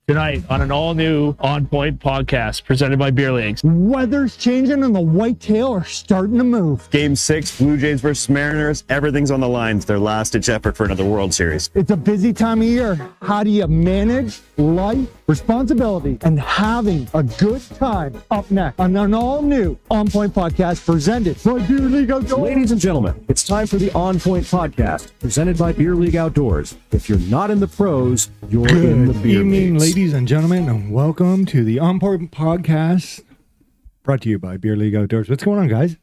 Tonight on an all-new OnPoint Podcast presented by Beer Leagues. Weather's changing and the whitetail are starting to move. Game 6, Blue Jays versus Mariners. Everything's on the line. It's their last-ditch effort for another World Series. It's a busy time of year. How do you manage life, responsibility, and having a good time? Up next on an all-new OnPoint Podcast presented by Beer League Outdoors. Ladies and gentlemen, it's time for the OnPoint Podcast presented by Beer League Outdoors. If you're not in the pros, you're in the beer leagues. Ladies and gentlemen, and welcome to the OnPoint Podcast, brought to you by Beer League Outdoors. What's going on, guys?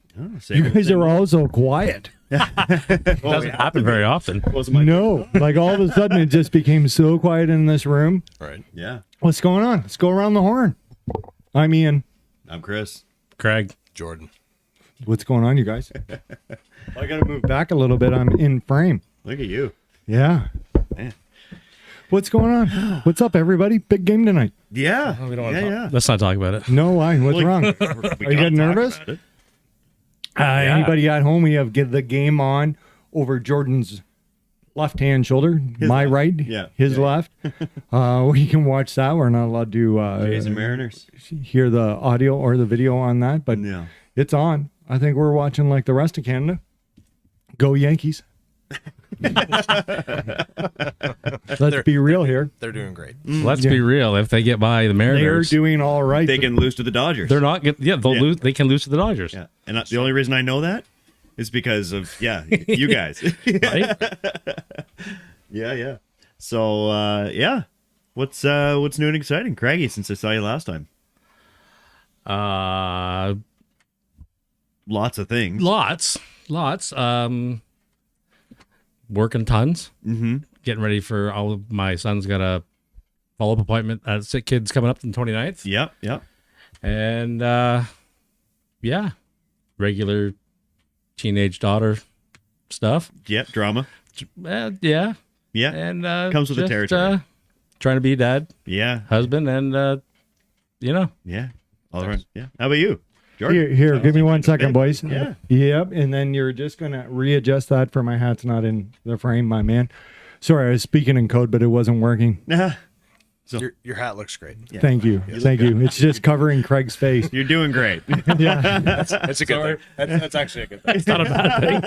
You guys are all so quiet. It doesn't happen very often. No, like all of a sudden it just became so quiet in this room. Right. Yeah. What's going on? Let's go around the horn. I'm Ian. I'm Chris. Craig. Jordan. What's going on, you guys? I got to move back a little bit. I'm in frame. Look at you. Yeah. Man. What's going on? What's up, everybody? Big game tonight. Yeah. We don't want to yeah. Let's not talk about it. No, why? What's wrong? Are you getting nervous? Anybody at home? We have the game on over Jordan's left-hand shoulder, my right, his left. We can watch that. We're not allowed to Jays and Mariners. hear the audio or the video on that, but it's on. I think we're watching like the rest of Canada. Go Yankees. Let's be real here. They're doing great. Let's be real. If they get by the Mariners, They're doing all right. They can lose to the Dodgers. they're not. They'll lose. They can lose to the Dodgers. Yeah. And the only reason I know that is because of, you guys. Right? Yeah. So, what's new and exciting? Craigie, since I saw you last time. Lots of things. Lots. Working tons. Mm-hmm. Getting ready for all of my son's got a follow-up appointment at Sick Kids coming up on the 29th. Yep. And regular teenage daughter stuff. Yep, drama. Yeah. And comes with the territory. Trying to be dad, Yeah. husband, and Yeah. All right. Yeah. How about you? Jordan? Here, give me 1 second, boys. Yeah. Yep, and then you're just going to readjust that for my hat's not in the frame, my man. Sorry, I was speaking in code, but it wasn't working. So, Your hat looks great. Yeah. Thank you. It's just covering Craig's face. You're doing great. Yeah, That's a good thing. That's actually a good thing. it's not a bad thing.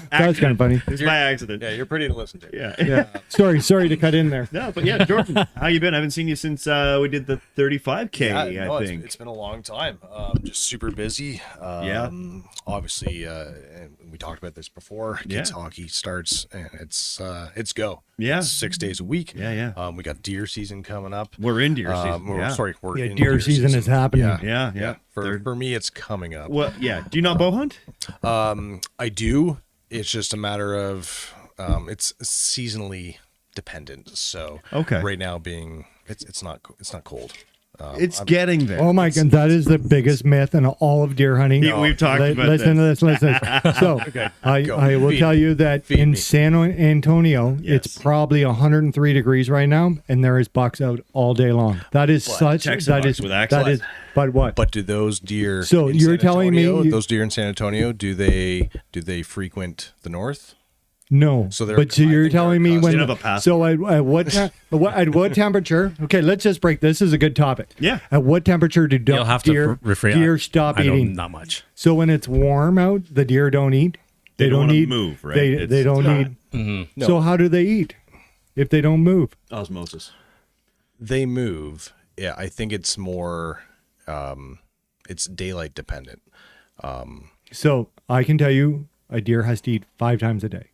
that's kind of funny. It's by accident. Yeah, you're pretty to listen to. Yeah. Sorry to cut in there. No, but Jordan, how you been? I haven't seen you since we did the 35K, I think. It's been a long time. Just super busy. Obviously, and we talked about this before. Kids hockey starts, and it's go. Yeah. It's 6 days a week. Yeah. We got deer season coming up. We're in deer season. We're in Deer season is happening. Yeah. For me, it's coming up. Well, yeah. Do you not bow hunt? I do. It's just a matter of it's seasonally dependent. So right now being it's not cold. It's getting there. Oh my God, that is the biggest myth in all of deer hunting. We've talked about Listen to this. So I will tell you that in San Antonio, it's probably 103 degrees right now, and there is bucks out all day long. That is but what? But do those deer? So you're telling me those deer in San Antonio, do they frequent the north? No, so you're telling me when? So at what temperature? Okay, let's just break. This is a good topic. Yeah. At what temperature do deer stop eating? Not much. So when it's warm out, the deer don't eat. They don't eat. Move, right? They don't eat. Mm-hmm. So how do they eat if they don't move? Osmosis. They move. Yeah, I think it's more. It's daylight dependent. So I can tell you, a deer has to eat 5 times a day.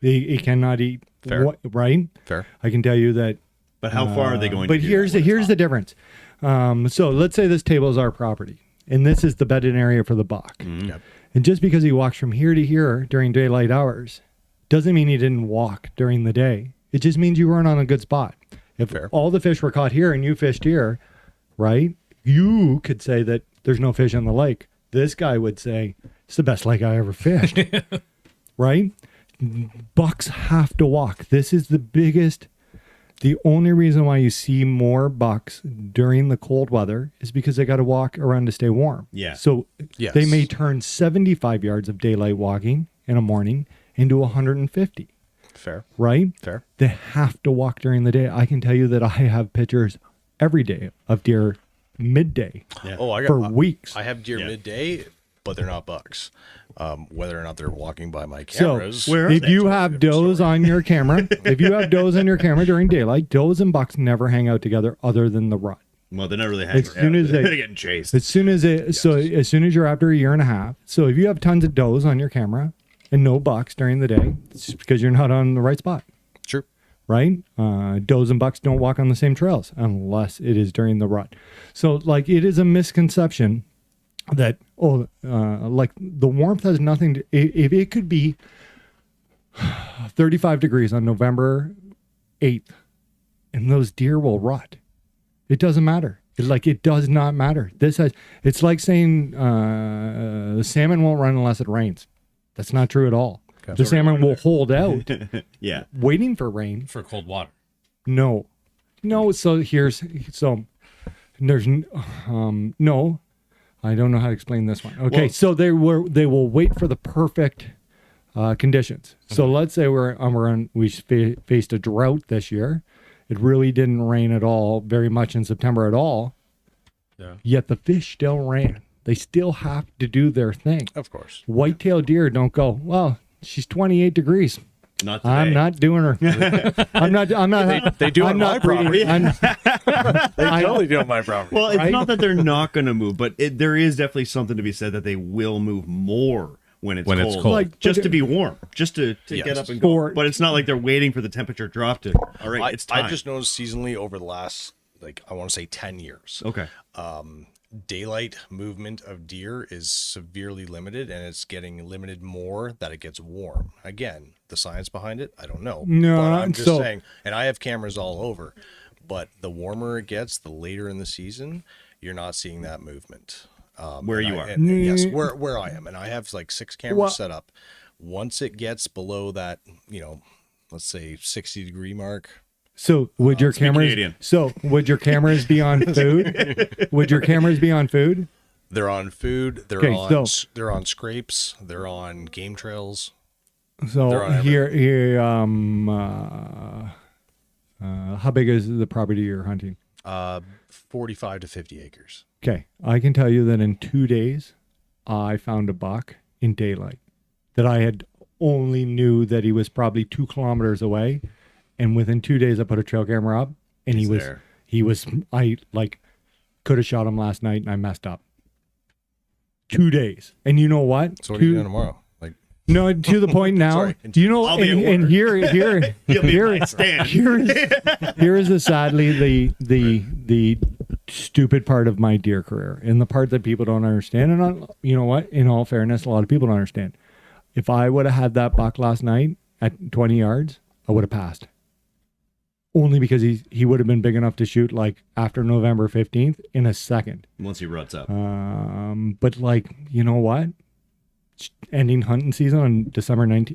It cannot eat. Fair. Right? Fair. I can tell you that. But how far are they going? But here's the difference. So let's say this table is our property, and this is the bedded area for the buck. Mm-hmm. Yep. And just because he walks from here to here during daylight hours doesn't mean he didn't walk during the day. It just means you weren't on a good spot. If all the fish were caught here and you fished here, right? You could say that there's no fish in the lake. This guy would say, it's the best lake I ever fished. Right? Bucks have to walk. This is the only reason why you see more bucks during the cold weather is because they got to walk around to stay warm. Yeah. So they may turn 75 yards of daylight walking in a morning into 150. Fair. right? Fair. They have to walk during the day. I can tell you that I have pictures every day of deer midday Oh, I got for weeks. I have deer midday, but they're not bucks. Whether or not they're walking by my So cameras. if you have does on your camera, if you have does on your camera during daylight, does and bucks never hang out together other than the rut. Well, they're not really hanging As soon as they're they- getting chased. As soon as as soon as you're after a year and a half. So if you have tons of does on your camera and no bucks during the day, it's because you're not on the right spot, True. right? Does and bucks don't walk on the same trails unless it is during the rut. So like it is a misconception that like the warmth has nothing to. If it could be 35 degrees on November 8th, and those deer will rut. It doesn't matter. It does not matter. It's like saying the salmon won't run unless it rains. That's not true at all. Okay. The salmon will hold out, Yeah. waiting for rain. For cold water. No. So there's no. I don't know how to explain this one. Okay, Well- so they will wait for the perfect conditions. So let's say we faced a drought this year. It really didn't rain at all, very much in September at all. Yeah. Yet the fish still ran. They still have to do their thing. Of course. White-tailed deer don't go, well, she's 28 degrees. Not today. I'm not doing her. I'm not. They do I'm on my not breeding. property. They totally do on my property. Well, it's Right? not that they're not going to move, but there is definitely something to be said that they will move more when it's cold. Like, Just to be warm, just to Yes. get up and go. For- But it's not like they're waiting for the temperature drop to, all right, it's time. I've just noticed seasonally over the last, I want to say 10 years, Okay. daylight movement of deer is severely limited, and it's getting limited more that it gets warm. Again, the science behind it, I don't know. No, but I'm just so- saying, and I have cameras all over, but the warmer it gets, the later in the season, you're not seeing that movement. Where and you I- are. and yes, where I am. And I have like 6 cameras Well- set up. Once it gets below that, let's say 60-degree mark, So would your cameras? Canadian. So would your cameras be on food? Would your cameras be on food? they're on food, they're Okay, on so- they're on scrapes, they're on game trails. So They're on here, how big is the property you're hunting? 45 to 50 acres. Okay, I can tell you that in 2 days, I found a buck in daylight that I had only knew that he was probably 2 kilometers away, and within 2 days, I put a trail camera up, and He's there. I could have shot him last night, and I messed up. 2 days, and you know what? So what are you doing tomorrow? No, to the point now. Sorry. Do you know? I'll be at And work. here You'll be at my stand. here is the sadly the stupid part of my deer career, and the part that people don't understand. And you know what? In all fairness, a lot of people don't understand. If I would have had that buck last night at 20 yards, I would have passed. Only because he would have been big enough to shoot like after November 15th in a second. Once he ruts up. But like, you know what? Ending hunting season on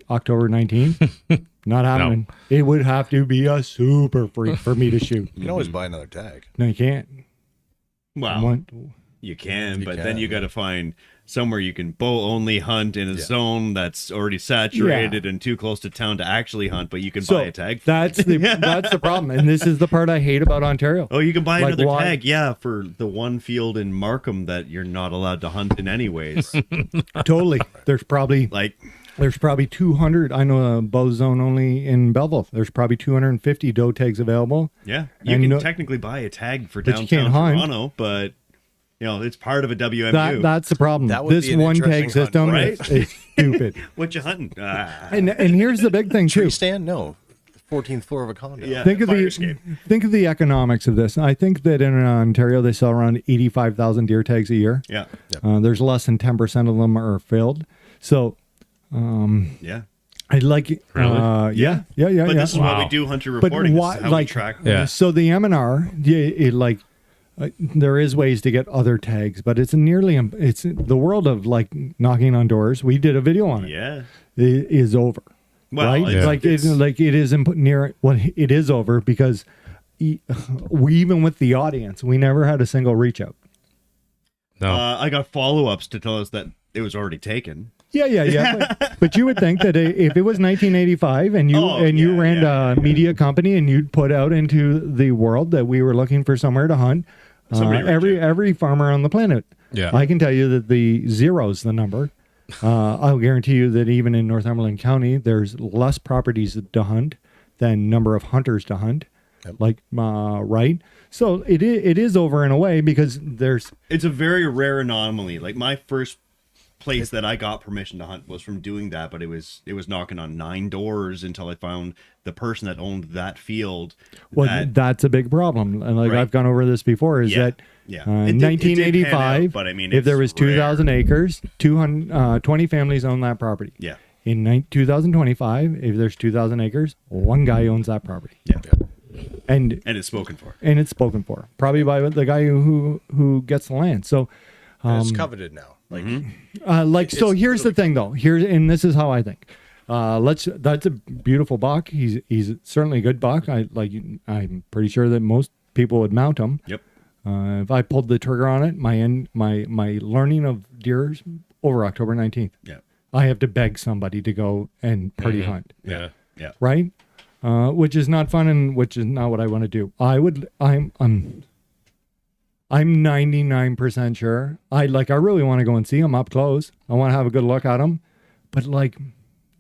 October 19th, not happening. It would have to be a super freak for me to shoot. You can always buy another tag. No, you can't. Wow. You can, You but can. then you got to find somewhere you can bow only hunt in a Yeah. zone that's already saturated and too close to town to actually hunt, but you can buy a tag. That's the problem, and this is the part I hate about Ontario. Oh, you can buy Like, another why- tag, yeah, for the one field in Markham that you're not allowed to hunt in anyways. Totally. There's probably Like, 200. I know a bow zone only in Belleville. There's probably 250 doe tags available. yeah, you And can technically buy a tag for But you downtown can't hunt. Toronto, but it's part of a WMU. That's the problem. That would This be an one tag interesting hunt, system right? is stupid. What you hunting? Ah. And here's the big thing too. Tree stand? No. 14th floor of a condo. Yeah. Think of Fire escape. the economics of this. I think that in Ontario they sell around 85,000 deer tags a year. Yeah, There's less than 10% of them are filled. So yeah. I like it. Really? Yeah. But this is why Wow. we do hunter But reporting. This why, is how we like, track. Yeah. so the M&R, there is ways to get other tags, but it's the world of like knocking on doors. We did a video on it. Yeah. It is over. Well, right? it's- Like it's- it is near. Well, it is over because we even with the audience, we never had a single reach out. No. I got follow-ups to tell us that it was already taken. Yeah. But you would think that if it was 1985 and you ran a media company and you'd put out into the world that we were looking for somewhere to hunt, every farmer on the planet. Yeah. I can tell you that the zero's the number. I'll guarantee you that even in Northumberland County, there's less properties to hunt than number of hunters to hunt. Yep. Right? So it is over in a way because it's a very rare anomaly. Like my first place that I got permission to hunt was from doing that, but it was knocking on 9 doors until I found the person that owned that field. Well, that's a big problem. And I've gone over this before is that in 1985, but I mean, if there was 2,000 acres, 20 families own that property. Yeah. In 2025, if there's 2,000 acres, one guy owns that property. Yeah. And it's spoken for. And it's spoken for. Probably by the guy who gets the land. So it's coveted now. So here's the thing though. And this is how I think. That's a beautiful buck. He's certainly a good buck. I'm pretty sure that most people would mount him. Yep. If I pulled the trigger on it, my learning of deer is over October 19th. Yeah. I have to beg somebody to go and party hunt. Yeah. Yeah. Right? Which is not fun and which is not what I want to do. I'm 99% sure. I really want to go and see him up close. I want to have a good look at him. But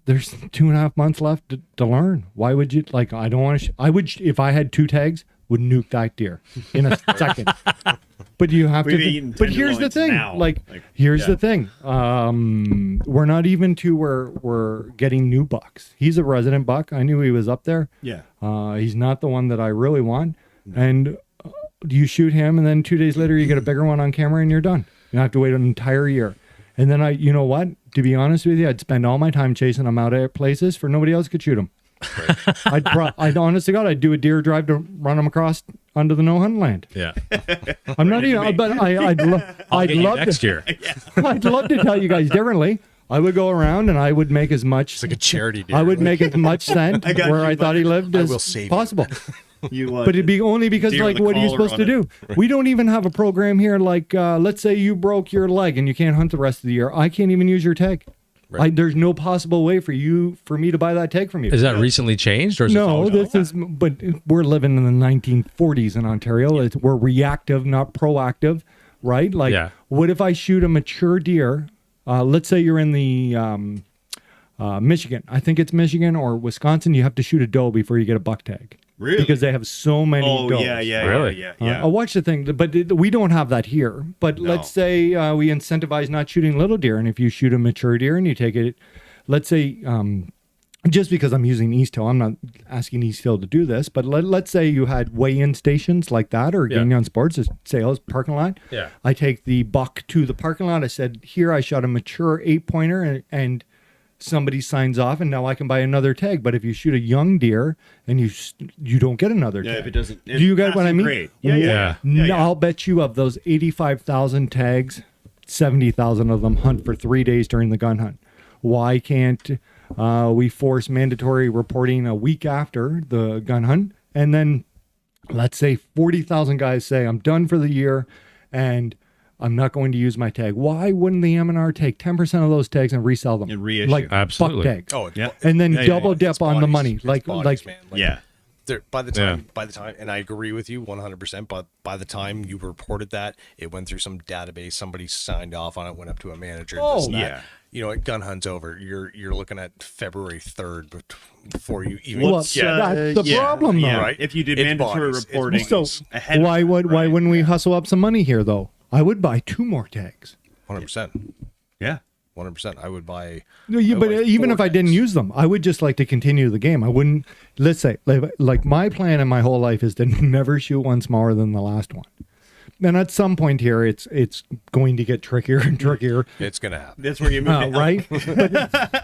there's 2.5 months left to learn. Why would you I don't want to I would if I had 2 tags would nuke that deer in a second. But you have to but here's the thing. Here's the thing. We're not even to where we're getting new bucks. He's a resident buck. I knew he was up there. Yeah. He's not the one that I really want. And you shoot him, and then 2 days later, you get a bigger one on camera, and you're done. You have to wait an entire year. And then you know what? To be honest with you, I'd spend all my time chasing them out at places for nobody else could shoot them. Right. I'd honest to God, I'd do a deer drive to run them across onto the no hunt land. Yeah. I'm not even, but I'd love next year. I'd love to tell you guys differently. I would go around and I would make as much. It's like a charity deer. I would make as much scent where I thought he lived as possible. But it'd be only because what are you supposed to do? Right. We don't even have a program here. Let's say you broke your leg and you can't hunt the rest of the year. I can't even use your tag. Right. There's no possible way for me to buy that tag from you. Is that recently changed, or is but we're living in the 1940s in Ontario. We're reactive, not proactive, right? What if I shoot a mature deer? Let's say you're in the Michigan. I think it's Michigan or Wisconsin. You have to shoot a doe before you get a buck tag. Really? Because they have so many does. Really? Yeah. I'll watch the thing, but we don't have that here. But let's say we incentivize not shooting little deer, and if you shoot a mature deer and you take it, let's say, just because I'm using East Hill, I'm not asking East Hill to do this, but let's say you had weigh-in stations like that, or Gagnon Sports, a sales parking lot. Yeah. I take the buck to the parking lot. I said, here I shot a mature 8-pointer, and somebody signs off, and now I can buy another tag. But if you shoot a young deer and you don't get another tag. If it doesn't, do you get what I mean? Great. Yeah. I'll bet you of those 85,000 tags, 70,000 of them hunt for 3 days during the gun hunt. Why can't we force mandatory reporting a week after the gun hunt? And then let's say 40,000 guys say, I'm done for the year and I'm not going to use my tag. Why wouldn't the M&R take 10% of those tags and resell them? And reissue. Absolutely. Buck tags. Oh, yeah. And then double dip on the money. Man. By the time, and I agree with you 100%, but by the time you reported that, it went through some database, somebody signed off on it, went up to a manager. Gun hunt's over. You're looking at February 3rd before you even. That's the problem, though. Right? If you did mandatory reporting, why wouldn't we hustle up some money here, though? I would buy 2 more tags. 100%. Yeah. 100%. I would buy. But even if I didn't use them, I would just like to continue the game. I wouldn't. Let's say, my plan in my whole life is to never shoot one smaller than the last one. And at some point here, it's going to get trickier and trickier. It's going to happen. That's where you move right?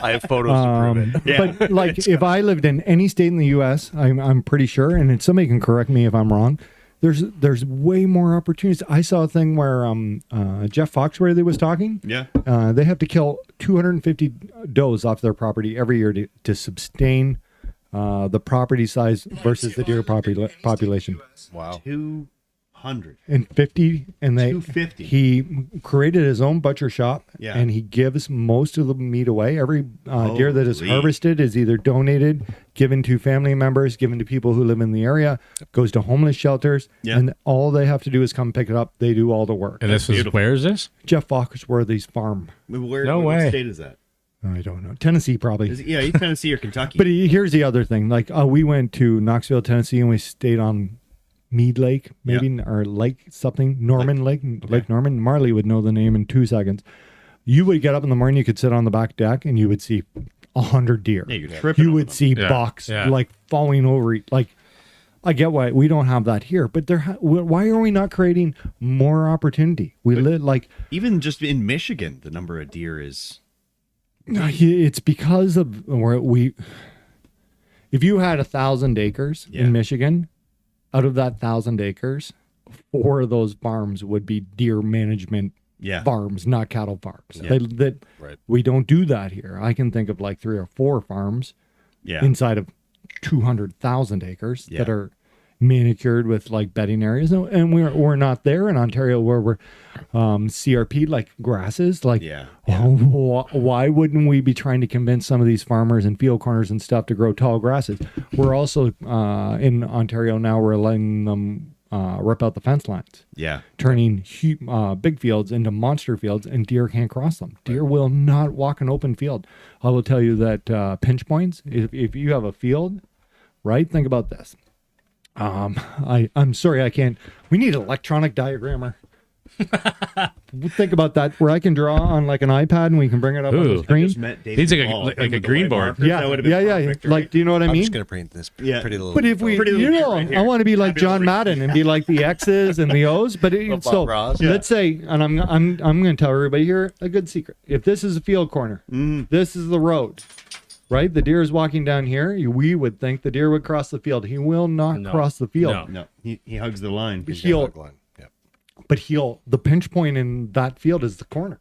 I have photos to prove it. Yeah. But if I lived in any state in the U.S., I'm pretty sure, and somebody can correct me if I'm wrong, there's way more opportunities. I saw a thing where Jeff Foxworthy was talking. Yeah. They have to kill 250 does off their property every year to sustain the property size versus the deer population. Wow. $250, and $250. he created his own butcher shop, Yeah. and he gives most of the meat away. Every deer that is Holy. harvested is either donated, given to family members, given to people who live in the area, goes to homeless shelters, Yeah. and all they have to do is come pick it up. They do all the work. And this is, beautiful. where is this? Jeff Foxworthy's farm. No What way. state is that? I don't know. Tennessee, probably. Either Tennessee or Kentucky. But here's the other thing. Like, we went to Knoxville, Tennessee, and we stayed on Mead Lake, maybe, or Lake something, Norman Lake Norman. Marley would know the name in 2 seconds. You would get up in the morning, you could sit on the back deck, and you would see 100 deer. Yeah, you're tripping You over would them. see Yeah, bucks yeah. like falling over. Like, I get why we don't have that here, but why are we not creating more opportunity? We live like Even just in Michigan, the number of deer is... it's because of where we. If you had 1,000 acres Yeah. in Michigan, out of that 1,000 acres, 4 of those farms would be deer management Yeah. farms, not cattle farms. Yeah. Right. We don't do that here. I can think of like 3 or 4 farms Yeah. inside of 200,000 acres Yeah. that are manicured with like bedding areas, and we're not there in Ontario where we're CRP like grasses. Like, Yeah. why wouldn't we be trying to convince some of these farmers and field corners and stuff to grow tall grasses? We're also in Ontario now. We're letting them rip out the fence lines, Yeah. turning big fields into monster fields, and deer can't cross them. Deer will not walk an open field. I will tell you that pinch points, if you have a field, right? Think about this. I'm sorry, I can't. We need an electronic diagrammer. Think about that, where I can draw on like an iPad and we can bring it up on Ooh. the screen. Just met David Needs like a- Ball, like him a with the green white board. markers. Yeah, That would've been yeah. perfect, Like, right? do you know what I I'm mean? just gonna paint this Yeah. pretty little. But if we, Pretty little you tree know, right here. I want to be like Happy John little Madden and be like the X's and the O's. But Bob so Ross. let's say, and I'm going to tell everybody here a good secret. If this is a field corner, this is the road, right? The deer is walking down here. We would think the deer would cross the field. He will not No. cross the field. No. No, he hugs the line. He'll, Yep. but the pinch point in that field is the corner,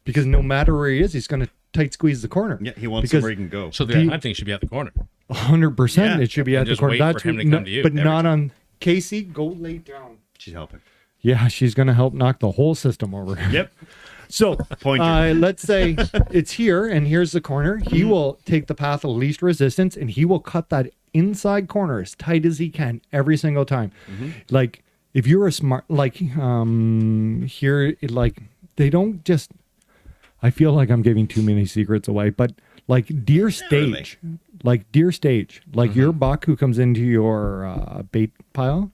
because no matter where he is, he's going to tight squeeze the corner. Yeah, he wants because somewhere he can go. So the Do you- hunting should be at the corner. 100%. Yeah. It should be And at the just corner. wait for That's him to no- come to you but every not on Casey. Go lay down. She's helping. Yeah, she's going to help knock the whole system over. Yep. So Pointer. let's say it's here, and here's the corner. He will take the path of least resistance, and he will cut that inside corner as tight as he can every single time. Like, if you're a smart, like here, like they don't just. I feel like I'm giving too many secrets away, but like deer stage, like your buck who comes into your bait pile.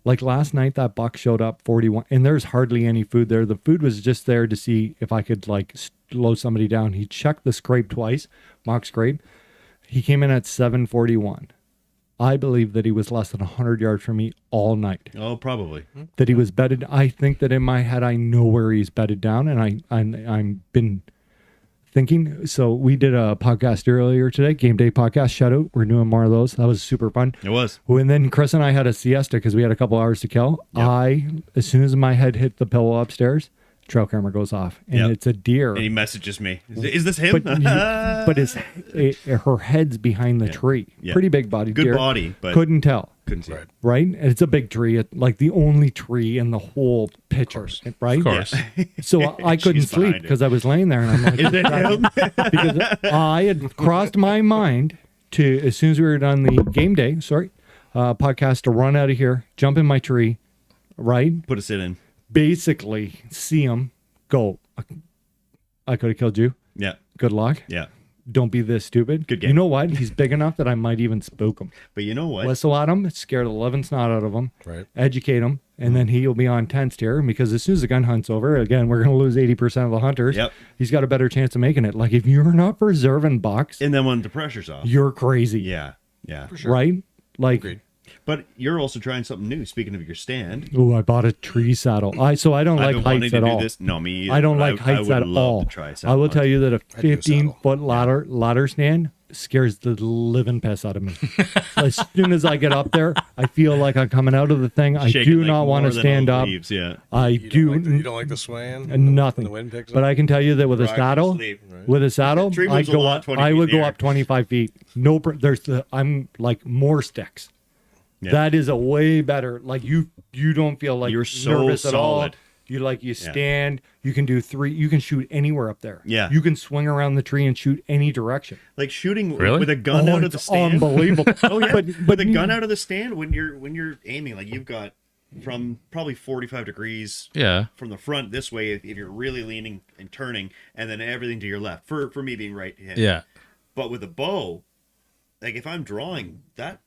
Like last night, that buck showed up 41, and there's hardly any food there. The food was just there to see if I could like slow somebody down. He checked the scrape twice, mock scrape. He came in at 741. I believe that he was less than 100 yards from me all night. Oh, probably. That he was bedded. I think that in my head, I know where he's bedded down, and I'm been thinking. So we did a podcast earlier today, Game Day podcast. Shout out. We're doing more of those. That was super fun. It was. And then Chris and I had a siesta because we had a couple hours to kill. Yep. As soon as my head hit the pillow upstairs, trail camera goes off, and Yep. it's a deer. And he messages me. Is this him? But her head's behind the tree. Yeah. Pretty big body Good deer. body, but Couldn't tell. couldn't see it. Right? And it's a big tree, like the only tree in the whole picture. Right? Of course. So I couldn't She's sleep behind it. because I was laying there, and I'm like, Is it him? because I had crossed my mind to, as soon as we were done the game day, podcast, to run out of here, jump in my tree, right? Put a sit in. Basically, see him go. I could have killed you. Yeah. Good luck. Yeah. Don't be this stupid. Good game. You know what? He's big enough that I might even spook him. But you know what? Whistle at him, scare the living snot out of him, Right. educate him, and then he'll be on tensed here, because as soon as the gun hunt's over, again, we're going to lose 80% of the hunters. Yep. He's got a better chance of making it. Like, if you're not preserving bucks, And then when the pressure's off. you're crazy. Yeah. Yeah. Right? Like, Agreed. But you're also trying something new. Speaking of your stand. oh, I bought a tree saddle. So I don't I've like been wanting heights to at do all. this. No, me either. I don't like I heights would at love all. to try I something will tell you that a I do a saddle. 15-foot ladder stand scares the living piss out of me. As soon as I get up there, I feel like I'm coming out of the thing. I Shaking do like not want more to than stand all up. leaves, yeah. I You do don't like the swaying? nothing. When the wind picks But up? I can tell you that with a Rock saddle, sleep, right? with a saddle, Tree I moves a go lot, up. 20 I feet would in the go air. up 25 feet. No, I'm like more sticks. That is a way better. Like you don't feel like You're so nervous at all. solid. You stand. You can do 3. You can shoot anywhere up there. Yeah. You can swing around the tree and shoot any direction. Like shooting Really? with a gun out of the It's stand. unbelievable. Oh yeah, but with a gun out of the stand when you're aiming, like you've got from probably 45 degrees Yeah. from the front this way if you're really leaning and turning, and then everything to your left. For me being right hand. Yeah. But with a bow, like if I'm drawing, that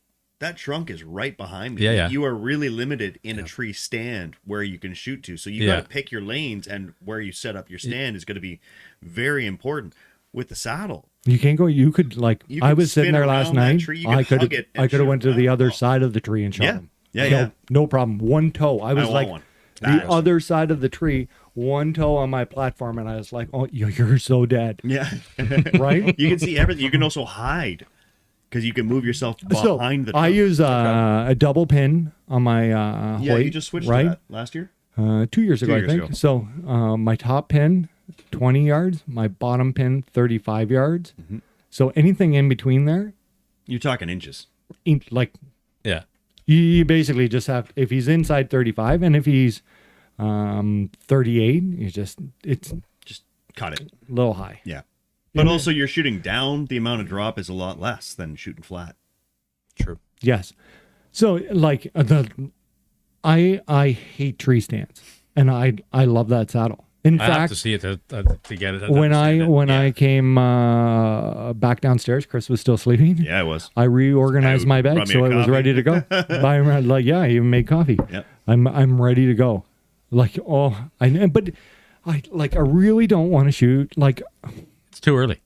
trunk is right behind me. Yeah, yeah. You are really limited in a tree stand where you can shoot to. So you Yeah. got to pick your lanes, and where you set up your stand is going to be very important. With the saddle, you can't go. You could like. You I could was sitting spin there last around that night. tree, you I could hug could. it and I could have shoot went to the it. other Oh. side of the tree and shot Yeah. him. Yeah. No problem. One toe. I was want like one. the That is- other side of the tree. One toe on my platform, and I was like, "Oh, you're so dead." Yeah. Right. You can see everything. You can also hide because you can move yourself behind the trunk. I use a double pin on my Yeah, Hoyt, you just switched right? to that last year. 2 years ago, 2 I years think. ago. So my top pin, 20 yards. My bottom pin, 35 yards. Mm-hmm. So anything in between there, You're talking inches. like Yeah. you basically just have, if he's inside 35 and if he's 38, it's Just cut it. a little high. Yeah. But also, you're shooting down. The amount of drop is a lot less than shooting flat. True. Yes. So like I hate tree stands, and I love that saddle. In I have fact, to see it to get it. when understand it. I came back downstairs, Chris was still sleeping. Yeah, it was. I reorganized my bed brought me so a it was coffee. ready to go. I even made coffee. Yep. I'm ready to go. Like but I really don't want to shoot. Like It's too early.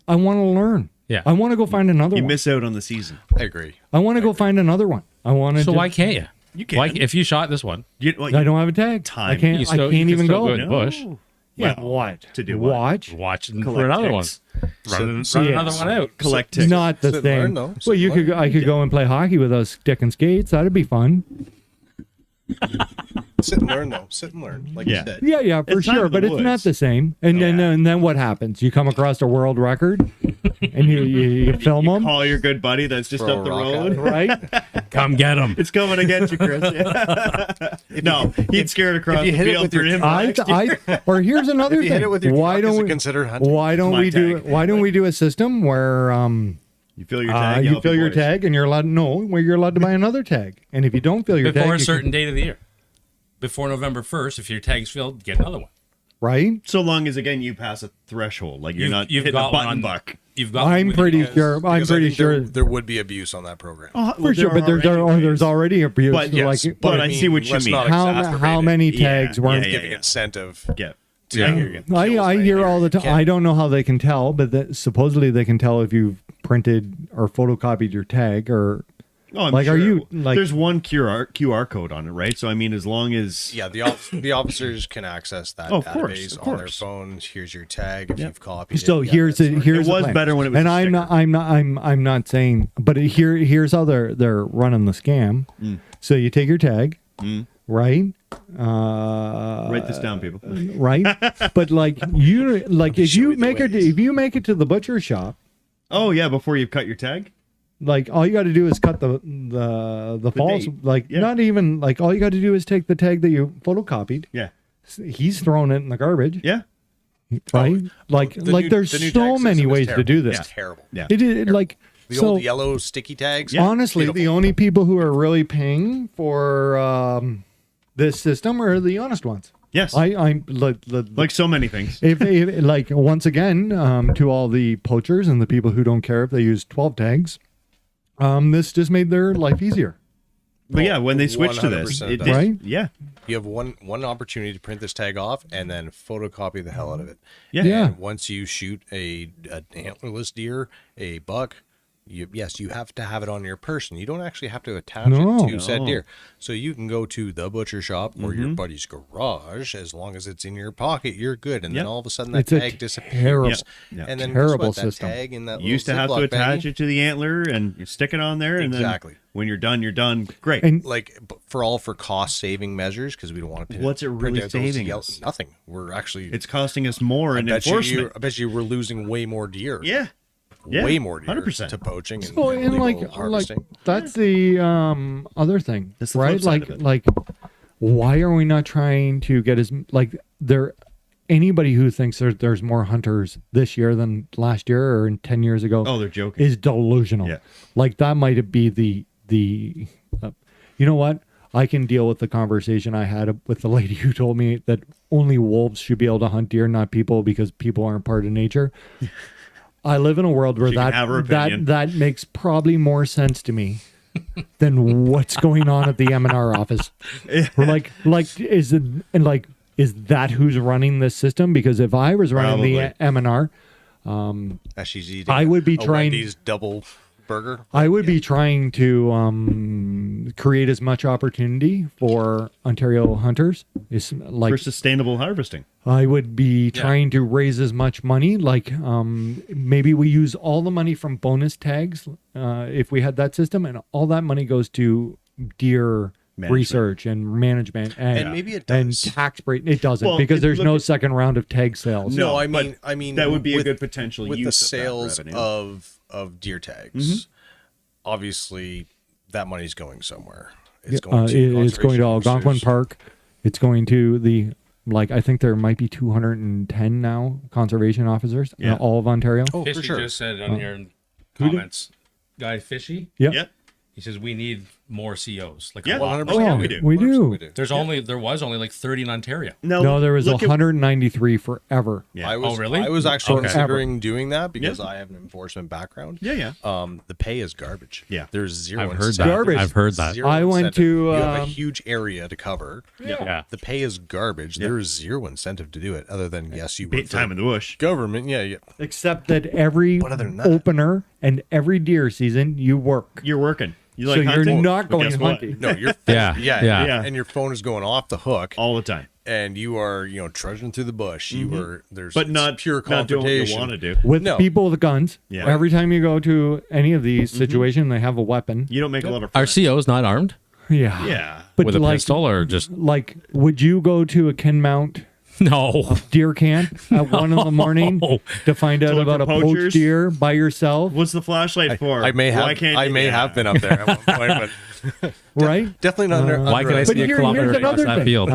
I want to learn. Yeah. I want to go find another You one. miss out on the season. I agree. I want to go find another one. I want to. So why can't you? You can. Why, if you shot this one, I don't have a tag. Time. I can't. You still- I you can't can even still go. go in the bush. Yeah. Well, What to do what? Watch. watch and Collect put another ticks. one. Run Yes. another one out. Collect tickets. Not the Sit and thing. learn, though. Well, Sit you and could. I could go and play hockey with those stick and skates. That'd be fun. Sit and learn, though. Sit and learn. Like Yeah. you said. Yeah, for It's time sure. in the But it's not woods. the same. And then what happens? You come across a world record, and you film them, Call your good buddy that's just Throw up the a rock road. at right? Come get him. It's coming to get you, Chris. No, he'd scare it across if you the hit it field with for your him. Or here's another If you thing. hit it with your why truck, don't is it we considered hunting? Why don't My we do? tag. Why don't we do a system where You fill your tag. you help fill your boys. tag and you're allowed to know where you're allowed to buy another tag, and if you don't fill your Before tag, a certain date of the year. Before November 1st, if your tag's filled, get another one. right? So long as again you pass a threshold, like you're not you've hitting a got one button on- buck. You've got. I'm one pretty with you. sure. I'm Because I pretty think sure. there would be abuse on that program. For sure, but there's already abuse. But yes, like, but I see what you let's mean. not how exacerbate it. many Yeah, tags weren't? yeah, Giving incentive. Yeah. To I hear you. I hear all the time. Can't- I don't know how they can tell, but supposedly they can tell if you've printed or photocopied your tag or. Oh, I'm Like, are sure. you, like- There's one QR code on it, right? So I mean, as long as Yeah, the officers can access that Oh, of database course, of on their course. phones. Here's your tag if you've copied So it. Yeah, here's that's the right. here's It the was plan. better when it was and a I'm not saying, but here's how they're running the scam. So you take your tag, right? write this down, people. Right, but if you make it to the butcher shop, Oh yeah, before you've cut your tag. like all you got to do is cut the false. date. Like Yeah. not even like all you got to do is take the tag that you photocopied. Yeah. He's throwing it in the garbage, Yeah. right? There's the new so tag many system is ways to terrible. do this. It's terrible. Yeah. It is like The so. old yellow sticky tags. Honestly, the Beautiful. only people who are really paying for this system are the honest ones. Yes. I'm like so many things. if like once again to all the poachers and the people who don't care if they use 12 tags, this just made their life easier. But yeah, when they switched to this, 100% it does. did, Right? Yeah. You have one opportunity to print this tag off and then photocopy the hell out of it. Yeah. Yeah. And once you shoot an antlerless deer, a buck, you have to have it on your person. You don't actually have to attach No. it to said No. deer. So you can go to the butcher shop or Mm-hmm. your buddy's garage. As long as it's in your pocket, you're good. And then Yep. all of a sudden that It's a tag disappears. terrible- Yeah. And then terrible guess what? That system. tag in that Used to little have to Ziploc attach baggie, it to the antler and you stick it on there, and Exactly. then when you're done, you're done. Great. And like for cost saving measures because we don't want to. What's it really print out those saving yellow- us? Nothing. We're actually. It's costing us more in I bet enforcement. you we're losing way more deer. Yeah. way more deer 100%. to poaching and So, and illegal harvesting. that's the other thing, That's the right? flip side of it. Like, why are we not trying to get anybody who thinks there's more hunters this year than last year or 10 years ago Oh, they're joking. is delusional. Yeah. Like that might be the you know what? I can deal with the conversation I had with the lady who told me that only wolves should be able to hunt deer, not people, because people aren't part of nature. I live in a world where She can have her opinion. that makes probably more sense to me than what's going on at the M&R office. We're like is it and like is that who's running this system? Because if I was running the M&R, As she's eating I would be a trying- Wendy's double burger. I would be trying to create as much opportunity for Ontario hunters. It's like For sustainable harvesting. I would be trying to raise as much money. Like maybe we use all the money from bonus tags if we had that system, and all that money goes to deer Management. research and management and maybe it and does. tax break. It doesn't Well, because there's look no at- second round of tag sales. No, I but mean that would be a with- good potential with use the of that sales revenue. of deer tags. Obviously, that money's going somewhere. It's going It's to going to conservation Algonquin officers. Park. It's going to the I think there might be 210 now conservation officers in Yeah. all of Ontario. Oh, for Fishy sure. just said on your Who did? comments, Guy Fishy, Yeah. Yeah. he says we need more COs. Like Yeah. a lot. 100%. Oh, yeah, we do. We do. There was only like 30 in Ontario. No, there was look at- 193 forever. Yeah. I was, Oh, really? I was actually Okay. considering doing that because Yeah. I have an enforcement background. Yeah, yeah. The pay is garbage. Yeah. There's zero. I've heard incentive. that. Garbage. I've heard that. Zero I went incentive. to, You have a um, huge area to cover. Yeah. The pay is garbage. There is zero incentive to do it, other than yes, you work Big time for in the bush. government. Yeah. Except that every But other than that- opener and every deer season, you work. You're working. You So like you're hunting? not Well, going guess what? hunting. No, you're Yeah. yeah, and your phone is going off the hook, All the time. and you are trudging through the bush. You are there's But it's not pure not doing what you confrontation. want to do. With No. people with guns. Yeah. Every time you go to any of these situations, they have a weapon. You don't make a lot of Are friends. COs not armed Yeah. Yeah. But with a like, pistol or just like, would you go to a Kenmount no? deer camp at 1 in the morning No. to find out look about for a poached poachers? deer by yourself? What's the flashlight for? I may Why have can't I you- may yeah. have been up there at one point, but Right? definitely not under. Why can I under- see But a here's kilometer across another that thing. field?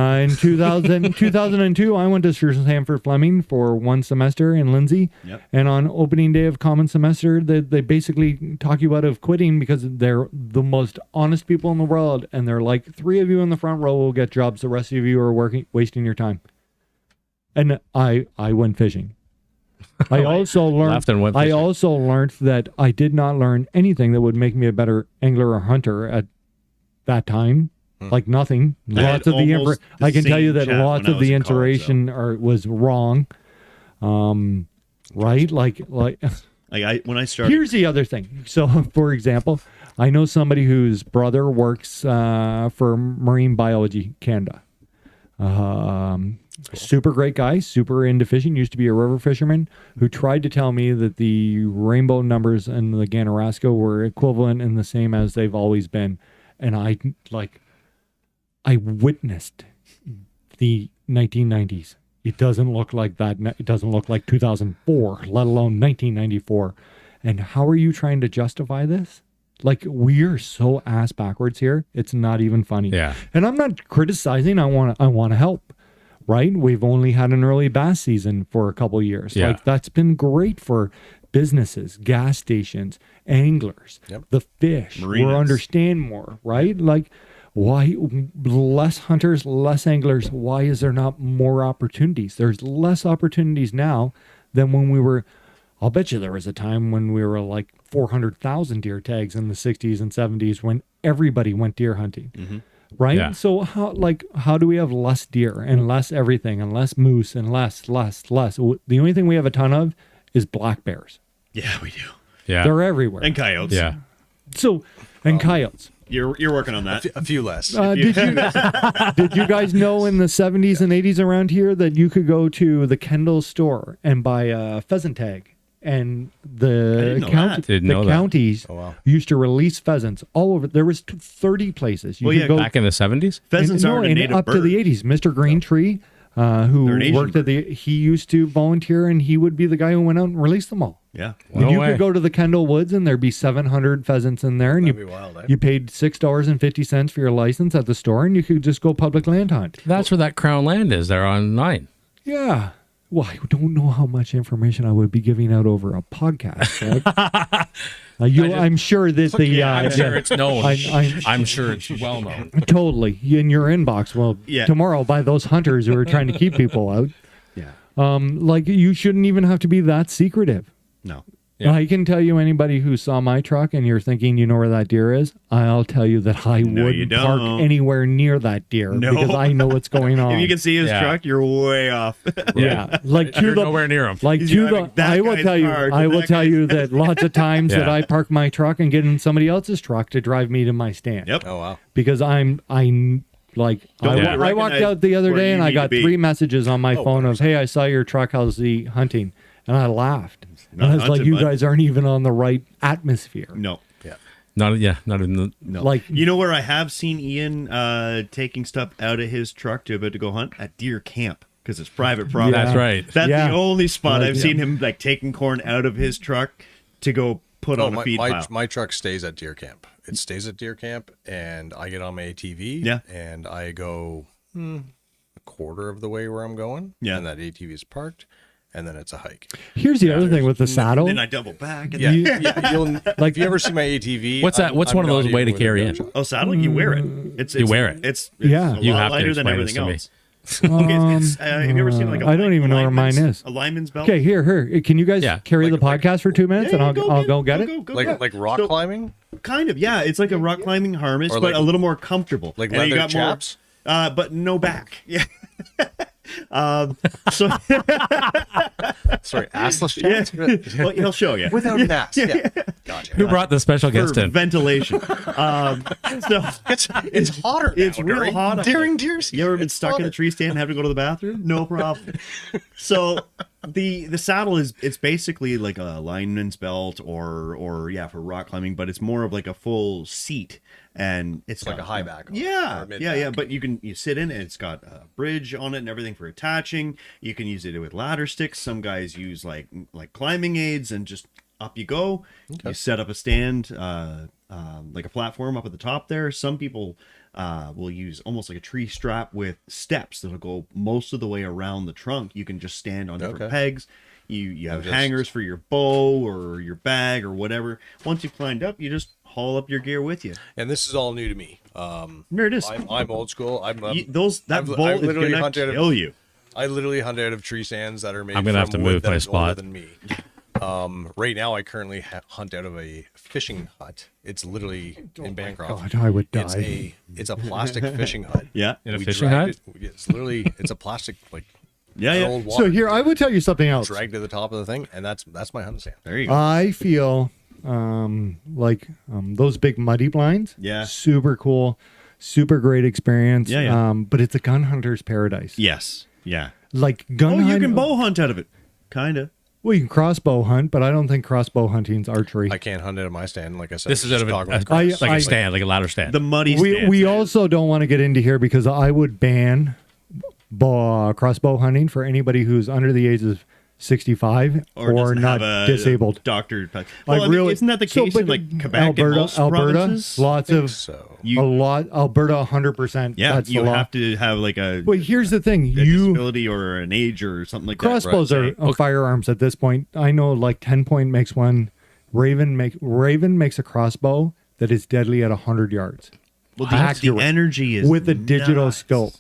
In 2002, I went to Sir Sanford Fleming for one semester in Lindsay. Yep. And on opening day of common semester, they basically talk you out of quitting because they're the most honest people in the world. And they're like, 3 of you in the front row will get jobs. The rest of you are wasting your time. And I went fishing. I also learned. Left and went I fishing. also learned that I did not learn anything that would make me a better angler or hunter at that time. Like nothing. I had Lots of the almost the I can tell you same that chat lots when I of was the in college, inspiration was wrong. Right? Like Like when I started. here's the other thing. So, for example, I know somebody whose brother works for Marine Biology Canada. Super great guy, super into fishing, used to be a river fisherman who tried to tell me that the rainbow numbers in the Ganarasco were equivalent and the same as they've always been. And I witnessed the 1990s. It doesn't look like that. It doesn't look like 2004, let alone 1994. And how are you trying to justify this? Like, we're so ass backwards here. It's not even funny. Yeah. And I'm not criticizing. I want to help. Right? We've only had an early bass season for a couple years. Yeah. Like, that's been great for businesses, gas stations, anglers, the fish. Marinas. We'll understand more, right? Like, why less hunters, less anglers? Why is there not more opportunities? There's less opportunities now than when we were. I'll bet you there was a time when we were like 400,000 deer tags in the 60s and 70s when everybody went deer hunting. Right? Yeah. So how do we have less deer and less everything and less moose and less? The only thing we have a ton of is black bears. Yeah, we do. Yeah. They're everywhere. And coyotes. Yeah. So, and coyotes. You're working on that. a few less. Did you guys know in the 70s and 80s around here that you could go to the Kendall store and buy a pheasant tag? And didn't know that. Didn't know the that. counties used to release pheasants all over. There was 30 places. You Well, could yeah, go Back in the 70s? Pheasants aren't a and native up bird. to the 80s. Mr. Green Tree They're an who Asian worked at he used to volunteer, and he would be the guy who went out and released them all. Yeah. And No you way. could go to the Kendall Woods and there'd be 700 pheasants in there, and That'd be wild, eh? you paid $6.50 for your license at the store, and you could just go public land hunt. That's where that Crown land is there on 9. Yeah. Well, I don't know how much information I would be giving out over a podcast. Right? I'm sure that I'm sure it's known. I- I'm sure it's well known. totally in your inbox. Well, Yeah. tomorrow by those hunters who are trying to keep people out. Yeah. Like you shouldn't even have to be that secretive. No. Yeah. I can tell you anybody who saw my truck and you're thinking you know where that deer is, I'll tell you that I No, you wouldn't park don't. anywhere near that deer No. because I know what's going on. If you can see his Yeah. truck, you're way off. yeah, like to You're the nowhere near him. like He's to driving the. that I will guy's tell you. car to I will that tell guy's- you that lots of times that Yeah. I park my truck and get in somebody else's truck to drive me to my stand. Yep. Oh wow. Because I walked recognize out the other where day you and I need to got be. 3 messages on my Oh, phone of, "Hey, I saw your truck. How's the hunting?" And I laughed. And I was like, hunting, "You bud." guys aren't even on the right atmosphere." No. Not in the. No. Like- you know where I have seen Ian taking stuff out of his truck to about to go hunt? At deer camp, because it's private property. That's right. That's Yeah. the only spot Like, I've seen him like taking corn out of his truck to go put on a feed pile. My truck stays at deer camp. It stays at deer camp, and I get on my ATV. Yeah. And I go a quarter of the way where I'm going. Yeah. And that ATV is parked, and then it's a hike. Here's the other thing with the saddle. Then I double back. And Yeah. You- You'll like if you ever see my ATV. What's that? What's I'm one of not those even way to with a carry gun in? shot. Oh, saddle, you wear it. It's You wear it. It's Yeah. a You lot have to lighter than explain this everything to me. else. Okay, have you ever seen like a I don't even know where mine is. A lineman's belt? Okay, here. Can you guys Yeah. carry the podcast for 2 minutes, and I'll go get it? Like rock So- climbing, Kind of, yeah. It's like a rock climbing harness, Or but like- a little more comfortable. like And you leather got more- chaps. but no back. Yeah. So Sorry, assless yeah, chaps well, he'll show you without an ass. Yeah. Gotcha. Who brought the special for guest in? ventilation. So It's hotter. It's now real during- hot up during there. deer season. You ever been It's stuck in a hotter. tree stand and have to go to the bathroom? No problem. So the saddle it's basically like a lineman's belt or yeah, for rock climbing, but it's more of like a full seat, and it's like got- a high back on it, Yeah, or a mid yeah. back. But you sit in it. It's got a bridge on it and everything for attaching. You can use it with ladder sticks. Some guys use like climbing aids, and just up you go. You set up a stand, like a platform up at the top there. Some people will use almost like a tree strap with steps that'll go most of the way around the trunk. You can just stand on different Okay. pegs. You have just- hangers for your bow or your bag or whatever. Once you've climbed up, you just haul up your gear with you. And this is all new to me. There it is. I'm old school. That I've bull is literally gonna hunted kill you. I literally hunt out of tree stands that are made. I'm gonna have from to wood move that my is older spot. Than me. Right now, I currently hunt out of a fishing hut. It's literally in Bancroft. God, I would It's die. it's a plastic fishing hut. Yeah. In a We fishing dragged hut? It's literally it's a plastic like Yeah, an yeah. old water. So here, I would tell you something else. dragged to the top of the thing, and that's my hunting stand. There you go. I feel those big muddy blinds. Yeah. Super cool, super great experience. Yeah, yeah. But it's a gun hunter's paradise. Yes. Yeah. Like gun Oh, you hunt. can bow hunt out of it. Kinda. Well, you can crossbow hunt, but I don't think crossbow hunting's archery. I can't hunt out of my stand, like I said. This is out of dog a, leg. like I- a stand, like a ladder stand. The muddy we stands. also don't want to get into here because I would ban crossbow hunting for anybody who's under the age of 65 or doesn't not have a disabled. doctor. Well, Like I mean, really, isn't that the so, case but in like Quebec and most Alberta, provinces? lots of So Alberta, 100%. Yeah, that's you the law. have to have like a, But here's the thing: a you disability or an age or something like crossbows that. are firearms at this point. I know, like 10-point makes one. Raven makes a crossbow that is deadly at 100 yards Well, the accurate. energy is with a digital nuts. scope.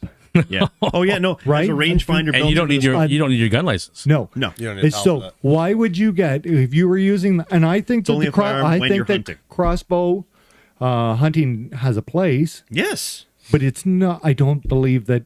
Yeah. Oh yeah, no. Right? There's a rangefinder. and you don't need your gun license. No, No. you don't need to It's so that. why would you get if you were using? And I think that only a firearm I when think you're that hunting. crossbow hunting has a place, Yes. but it's not. I don't believe that.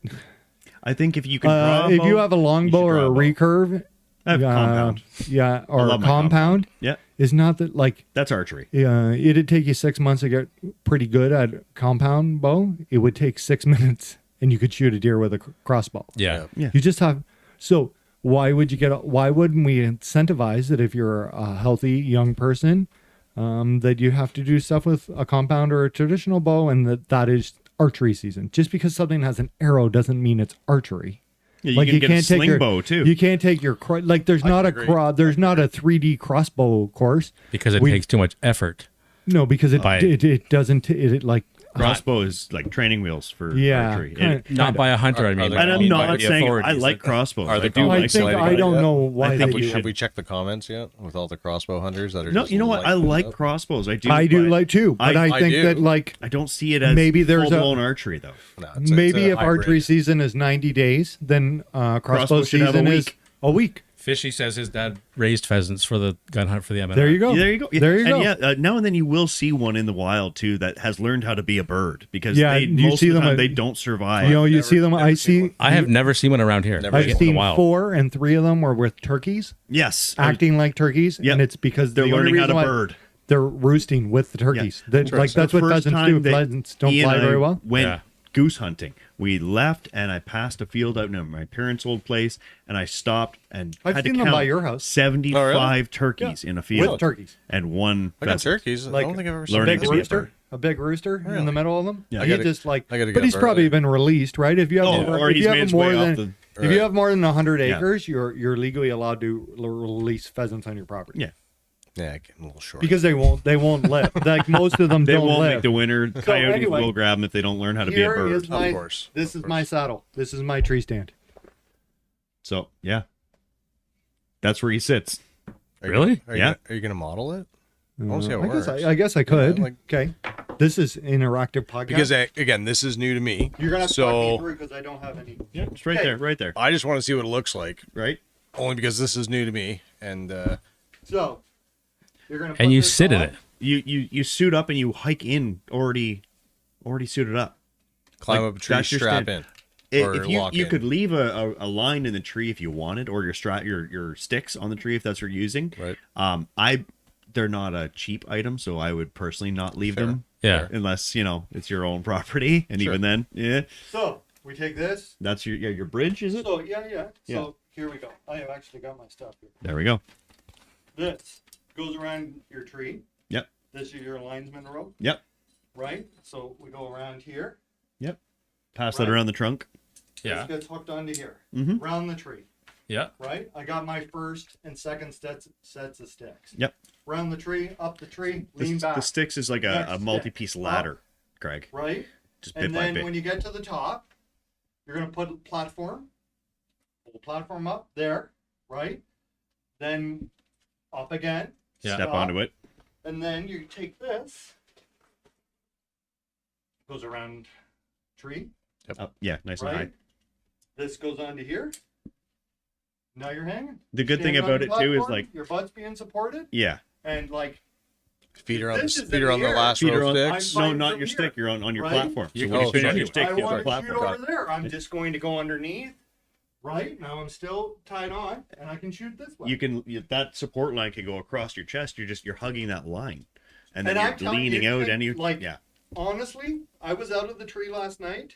I think if you can draw If you have a longbow or a recurve, I have compound. yeah, or a love my compound, Yeah, is not that like. that's archery. It'd take you 6 months to get pretty good at compound bow. It would take 6 minutes, and you could shoot a deer with a crossbow. Yeah. Yeah. You just have. So why wouldn't we incentivize that if you're a healthy young person, that you have to do stuff with a compound or a traditional bow, and that is archery season. Just because something has an arrow doesn't mean it's archery. Yeah, you like can you get can't a take sling your bow too. You can't take your like. There's not agree. there's not a 3D crossbow course because it takes too much effort. No, because it doesn't. It like Crossbow is like training wheels for archery. Not by a hunter, I mean. And I'm not by the saying I authorities. like crossbows. Are I they do I like think them. I don't know why I think they we do. should. Have we checked the comments yet with all the crossbow hunters that are? No, just you know what? I lighting like up? crossbows. I do. I do but like too, but I think do. that like I don't see it as Maybe there's a- full-blown archery though. No, it's maybe a if hybrid. archery season is 90 days, then crossbow should have a season is week. a week. Fishy says his dad raised pheasants for the gun hunt for the MNR. There you go. There you go. There you and go. yeah, now and then you will see one in the wild too that has learned how to be a bird because Yeah, they, you most see of the them time at- they don't survive. You know, you Never- see them. never I seen see. one. I have never seen one around here. Never I've seen in a seen while. 4, and 3 of them were with turkeys, Yes, acting like turkeys, Yep. and it's because they're the only learning how to reason why bird. They're roosting with the turkeys. Yeah. That- like So that's the what first pheasants time do. that Pheasants don't Ian fly and I very well. Went Yeah. goose hunting. We left and I passed a field out near my parents' old place and I stopped and I've had to seen them count by your house. 75 turkeys in a field With turkeys. and one I got pheasant. turkeys. Like, I don't think I've ever seen learning Big to be a rooster, bird. a big rooster in Really? the middle of them. Yeah. He I gotta- just like, I gotta but get he's a probably bird. been released, right? If you have, Or if he's you made have his more way than off the. if you have more than 100 Yeah. acres, you're legally allowed to release pheasants on your property. Yeah. Yeah, getting a little short. Because they won't live. Like most of them They don't won't live. make the winter. Coyotes anyway, will grab them if they don't learn how to be a Here bird. is my, course, this of is my course. saddle. This is my tree stand. So yeah, that's where he sits. Are you Really? gonna- Yeah. Are you gonna model it? I want to see how it works. I guess I could. Yeah, like- Okay. This is interactive podcast. Because again, this is new to me. you're gonna have to talk me so through because I don't have any. Yeah, it's right Okay. there, right there. I just want to see what it looks like, Right. only because this is new to me. And So you're gonna. And put you this sit in on. it. You suit up and you hike in already suited up. climb Like, up a tree, that's your strap stand. in, or If you walk you in. could leave a line in the tree if you wanted, or your sticks on the tree if that's what you're using. Right. They're not a cheap item, so I would personally not leave Fair. them. Yeah. Unless it's your own property, and Sure. even then, yeah, So we take this. that's your bridge, is it? So yeah. Yeah. So here we go. I have actually got my stuff here. There we go. This goes around your tree. Yep. This is your linesman rope, Yep. right? So we go around here. Yep. Pass that Right. around the trunk. Yeah. This gets hooked onto here. Mhm. Around the tree. Yeah. Right? I got my first and second sets of sticks. Yep. Round the tree, up the tree, The, lean back. the sticks is like Next a stick. multi-piece ladder, Greg. Right? Just bit And by then bit. when you get to the top, you're going to put a platform. Pull the platform up there, right? Then up again. Yeah. Step stop, onto it. And then you take this. Goes around tree, Up. Yeah, nice and high. right? This goes onto here. Now you're hanging. The good thing Standing on about the it too is platform, like, your butt's being supported, yeah, and like feet are on This the is feet in are on the the air. last feet are row on. of I'm sticks. No, fine not from your here, stick. You're on your right? platform. So You when go you finish from your here. stick, I you have want a to shoot platform. over there. I'm just going to go underneath. Right now, I'm still tied on, and I can shoot this way. You can that support line can go across your chest. You're hugging that line, and then And I'm you're telling leaning you, out, and you like, yeah. honestly, I was out of the tree last night.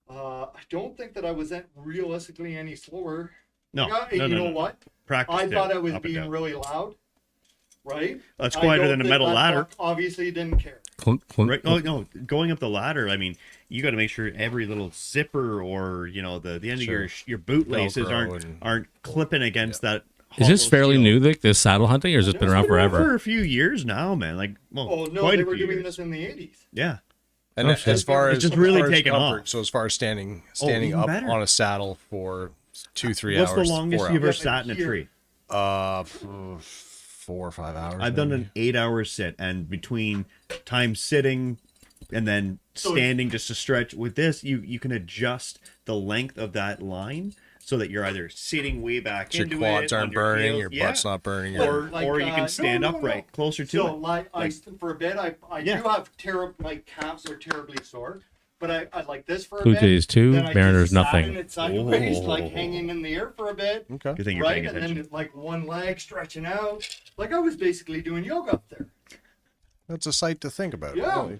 I don't think that I was realistically any slower. No, Like, no, you no, know no. what? Practice. I it thought I was up and being down. really loud. Right? That's I quieter don't than a think metal that ladder. buck obviously didn't care. Clunk, clunk, Right? Oh no, going up the ladder. I mean, you got to make sure every little zipper or the end Sure. of your bootlaces Velcro and- aren't clipping against that. Is this hollow fairly steel. new, this saddle hunting, or has it been around It's been around forever? for a few years now, man. Like, well, Oh no, quite they a were few doing years. this in the 80s. Yeah. And Oh, as shit. far It's as just as really far as taken comfort, off. So as far as standing even up better. on a saddle for 2-3 What's hours. the longest 4 you've ever hours. Yeah, but sat in a here- tree? 4 or 5 hours. I've done maybe. an 8-hour sit, and between time sitting and then So- standing just to stretch with this, you can adjust the length of that line so that you're either sitting way back Your into quads it, on aren't burning, heels. your butt's not burning. or Like, or you can no, stand no, upright no. closer to So it. like, Like- for a bit, I Yeah. do have terrible, my calves are terribly sore, but I like this for a Blue bit. Jays 2, then I Mariners just sat nothing. in it sideways, Oh. like hanging in the air for a bit, Okay. Good thing you're right? paying And attention. then like one leg stretching out, like I was basically doing yoga up there. That's a sight to think about. Yeah. Really.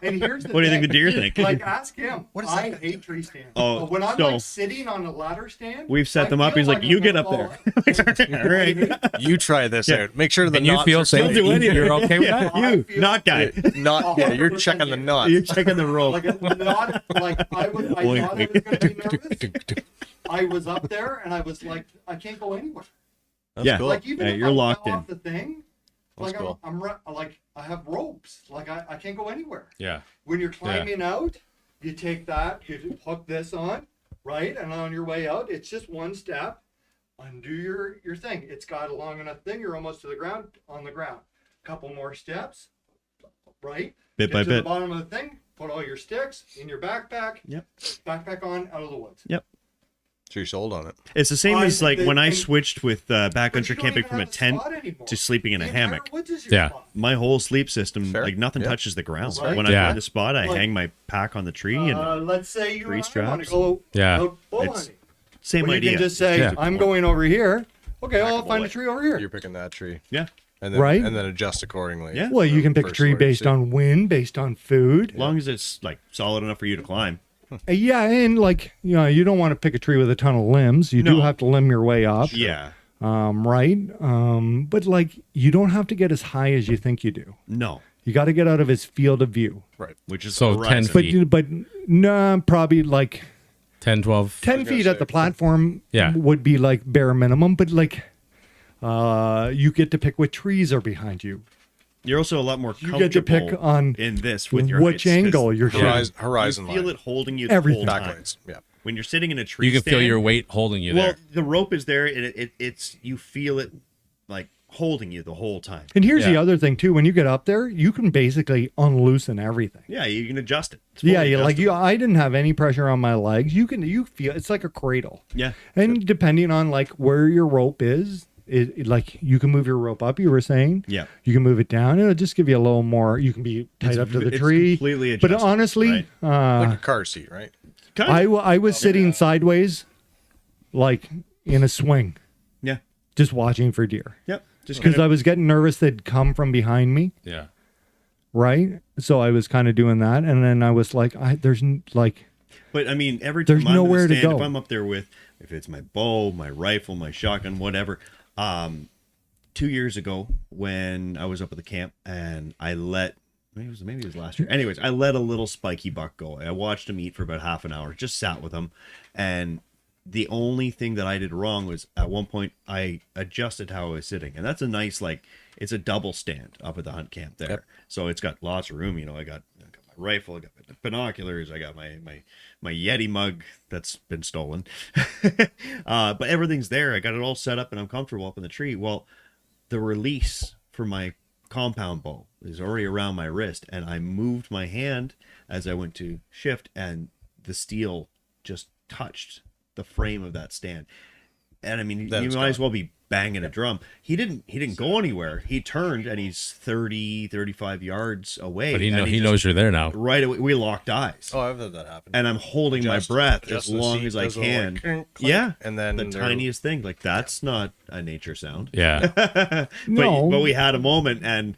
And here's the What do you think the thing. deer think? Like, ask him. What is I that? hate tree stands. Oh, But when I'm so- like sitting on a ladder stand, We've set I them up. feel He's like, I'm you get gonna up there. fall. All right. You try this Yeah. out. Make sure the And you knots feel are safe. tight. do anything. You're okay with that? I You, feel- not guy. Not, yeah, you're 100% checking the yeah. knots. You're checking the rope. Like, not, like I thought I was going to be nervous. I was up there and I was like, I can't go anywhere. That's Yeah. cool. Like even Yeah, if you're I locked fell in. off the thing, like cool. like I have ropes. Like I can't go anywhere. Yeah. When you're climbing out, you take that, you hook this on, right? And on your way out, it's just one step. Undo your thing. It's got a long enough thing. You're almost to the ground, on the ground. Couple more steps, right? Bit Get by to bit. the bottom of the thing. Put all your sticks in your backpack. Yep. Backpack on, out of the woods. Yep. So you're sold on it. It's the same as like when I and- switched with But backcountry you don't camping even from a have the tent spot anymore. to sleeping in a The entire hammock. woods is your Yeah. spot. My whole sleep system, Fair. like nothing Yeah. touches the ground. Right. When I Yeah. find a spot, I Like- hang my pack on the tree and Let's say you Tree and I want to straps. go Yeah. out bull It's- hunting. same Well, idea. you can just say, Yeah. I'm going over here. Okay, Pack I'll 'em find away. a tree over here. You're picking that tree. Yeah. And then, Right? And then adjust accordingly. Yeah. Well, you can pick a First tree alert, based so- on wind, based on food. As long as it's like solid enough for you to climb. Yeah, and like, you know, you don't want to pick a tree with a ton of limbs. You do No. have to limb your way up. Yeah. Right? But like, you don't have to get as high as you think you do. No. You got to get out of his field of view. Right. Which is So 10 horizon. feet. But no, probably like 10, 12. 10 feet at the platform Yeah. would be like bare minimum. But like, you get to pick what trees are behind you. You're also a lot more You comfortable get to pick on in this with your which heights, 'cause angle you're shooting. Horizon you feel line. it holding you the Everything. whole time. Backlights. Yeah. When you're sitting in a tree You can feel stand, your weight holding you well, there. the rope is there, and it's you feel it like holding you the whole time. And here's the Yeah. other thing too: when you get up there, you can basically unloosen everything. Yeah, you can adjust it. It's Yeah, fully yeah. Like adjustable. I didn't have any pressure on my legs. You feel it's like a cradle. Yeah. And depending on like where your rope is, like you can move your rope up. You were saying. Yeah. You can move it down. It'll just give you a little more. You can be tied up to the It's tree. completely But adjustable, honestly, right? Like a car seat, right? Kind of. I was sitting sideways, like in a swing, Yeah. just watching for deer Yep. Just because kind I was getting nervous they'd come from behind me. Yeah. Right. So I was kind of doing that, and then I was like, But I mean, every There's time I'm nowhere in to the stand, go. if I'm up there with, if it's my bow, my rifle, my shotgun, whatever. 2 years ago, when I was up at the camp, and I let maybe it was last year. Anyways, I let a little spiky buck go. I watched him eat for about half an hour. Just sat with him, and the only thing that I did wrong was at one point I adjusted how I was sitting, and that's a nice it's a double stand up at the hunt camp there. Yep. So it's got lots of room. You know, I got my rifle, I got my binoculars, I got my Yeti mug that's been stolen, but everything's there. I got it all set up, and I'm comfortable up in the tree. Well, the release for my compound bow is already around my wrist, and I moved my hand as I went to shift, and the steel just touched the frame of that stand. And I mean, That you was might as gone. well be banging a drum. He didn't go anywhere. He turned, and he's 35 yards away. But and he just- knows you're there now. right away. We locked eyes. Oh, I've had that happen. And I'm holding Adjust- my breath adjust as the long seat, as I does a little, can. like, clink, clink, Yeah, and then the they're- tiniest thing, like that's not a nature sound. Yeah. No. But we had a moment, and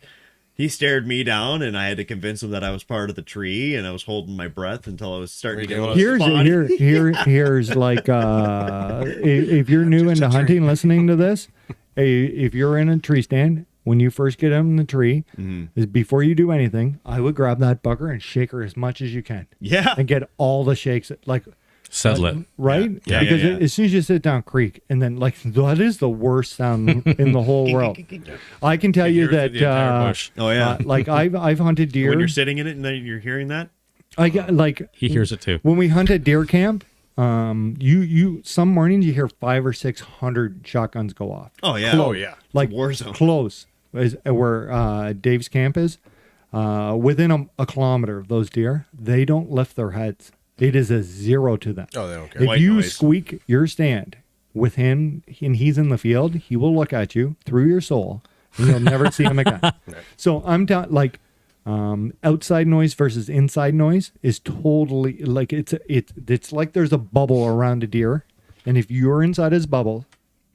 he stared me down, and I had to convince him that I was part of the tree, and I was holding my breath until I was starting to get a little spotty. here's like if you're new into hunting, listening to this, if you're in a tree stand, when you first get in the tree, is before you do anything, I would grab that bucker and shake her as much as you can, Yeah, and get all the shakes, like Settle it. right, Yeah, because yeah. as soon as you sit down, creak, and then like that is the worst sound in the whole world. I can tell you Hear through that the entire bush. Oh yeah. like I've hunted deer. When you're sitting in it and then you're hearing that. I got like He hears it too. when we hunt at deer camp, you some mornings you hear 500 or 600 shotguns go off. Oh yeah. Close. Oh, yeah. Like war zone. close is where Dave's camp is. Within a kilometer of those deer, they don't lift their heads. It is a zero to them. Oh, they don't care. If White you noise. squeak your stand with him and he's in the field, he will look at you through your soul, and you'll never see him again. So I'm down like outside noise versus inside noise is totally like it's like there's a bubble around a deer, and if you're inside his bubble,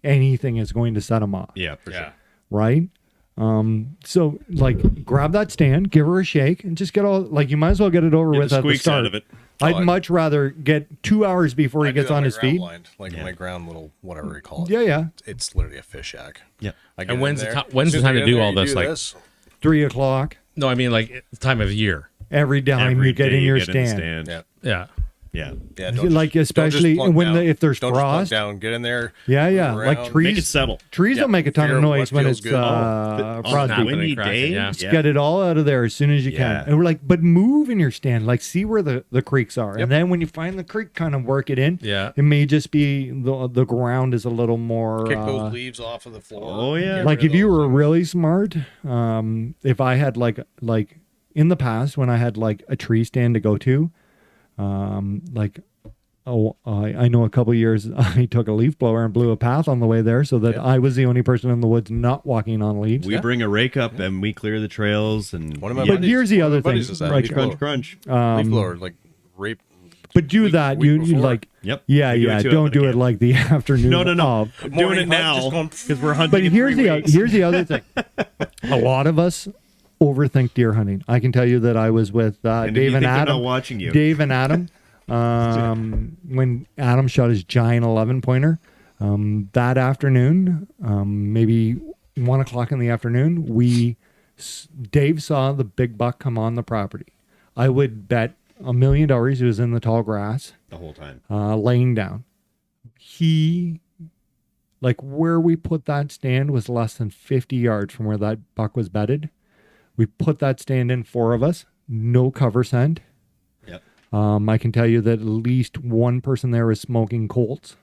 anything is going to set him off, Yeah, for sure. right? So like grab that stand, give her a shake, and just get all like you might as well get it over Get with the at the squeaks start. out of it. I'd much rather get 2 hours before he I do gets that on my his ground feet. blind, like my ground little whatever you call it. Yeah. It's literally a fish shack. Yeah. I get And in when's the there. ti- when's As soon the as I time to get do in all there, this, you like- this. 3 o'clock. No, I mean like the time of year. Every time Every you get day in your get the stand. Yeah. Yeah. Yeah. Yeah, Like, don't just especially plunk when down. if there's Don't just plunk frost. down, get in there. Yeah. move Like around. trees. Make it settle. Trees Yeah. will make a ton Figure of out noise what when feels it's good. On frosty. a windy cracking, day. yeah. Just get it all out of there as soon as you Yeah. can. And we're like, but move in your stand. Like, see where the creeks are. Yep. And then when you find the creek, kind of work it in. Yeah. It may just be the ground is a little more. Kick those leaves off of the floor. Oh, yeah. Get Like rid if of you those were things. really smart, if I had like in the past when I had like a tree stand to go to, I know a couple years I took a leaf blower and blew a path on the way there so that I was the only person in the woods not walking on leaves. We bring a rake up and we clear the trails and One of my But buddies- here's the one of other my buddies thing, is that. like, Leaf crunch, blower. crunch. Leaf blower, like rape. But do week- that, week you before. like, Yep. yeah, We do it yeah. too Don't up do in it the like the afternoon. No, no, no. of. I'm doing it Morning hunt, now just going- because we're hunting. But in here's 3 the weeks. here's the other thing. A lot of us overthink deer hunting. I can tell you that I was with And if Dave you and think they're Adam. not watching you. Dave and Adam. When Adam shot his giant 11 pointer, that afternoon, maybe 1 o'clock in the afternoon, Dave saw the big buck come on the property. I would bet $1 million he was in the tall grass, the whole time. laying down. He, like where we put that stand was less than 50 yards from where that buck was bedded. We put that stand in, 4 of us, no cover scent. Yep. I can tell you that at least one person there was smoking Colts.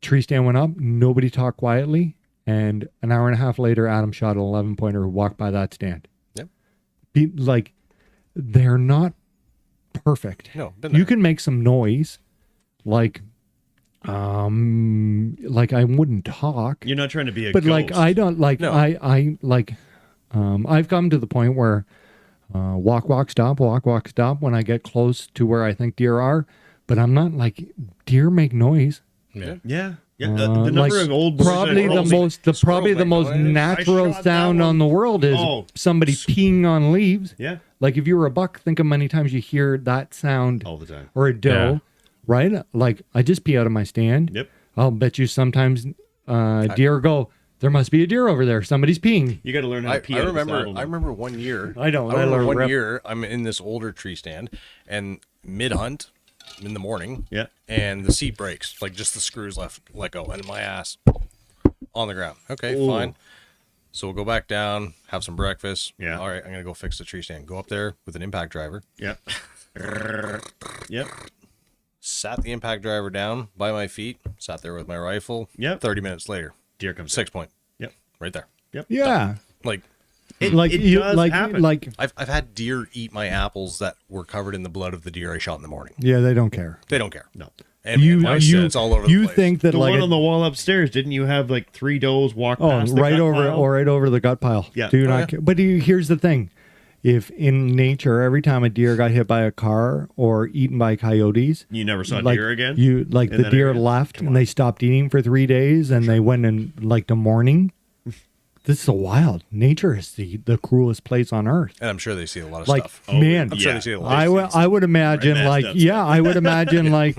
Tree stand went up. Nobody talked quietly. And an hour and a half later, Adam shot an 11 pointer who walked by that stand. Yep. They're not perfect. No, been You there. can make some noise. Like I wouldn't talk. You're not trying to be a But ghost. like I don't like No. I've come to the point where walk stop when I get close to where I think deer are, but I'm not like deer make noise. Yeah. Yeah. Yeah. The number Like, of old boys probably that the roll- most Squirrel make noise. natural I shot that sound one. on the world is Oh. somebody peeing on leaves. Yeah. Like if you were a buck, think of many times you hear that sound All the time. or a doe, Yeah. right? Like I just pee out of my stand. Yep. I'll bet you sometimes deer go, there must be a deer over there. Somebody's peeing. You got to learn how to pee. out of the saddle now. I remember one year. I don't. I remember I one rep- year. I'm in this older tree stand, and mid hunt, in the morning. Yeah. And the seat breaks, like just the screws let go, and my ass on the ground. Okay, Ooh. fine. So we'll go back down, have some breakfast. Yeah. All right, I'm gonna go fix the tree stand. Go up there with an impact driver. Yep. Yep. Sat the impact driver down by my feet. Sat there with my rifle. Yep. 30 minutes later, Deer comes. 6 point. Yep. Right there. Yeah. Like It, Like it you does like happen. like I've had deer eat my apples that were covered in the blood of the deer I shot in the morning. yeah, they don't care. They don't care. No. And You like I you said, it's all over the you place. think that The like one on the wall upstairs, didn't you have like 3 does walk oh past the right gut over pile? or right over the gut pile. Yeah. Do Oh, not yeah. care. But here's the thing. If in nature every time a deer got hit by a car or eaten by coyotes, You never saw like deer again? you like in the that deer area? left and they stopped eating for 3 days and they went in like the morning. This is a wild. Nature is the cruelest place on earth. And I'm sure they see a lot of Like stuff. man, I'm sure yeah. they see a lot. I would imagine Right, like messed up yeah, I would imagine like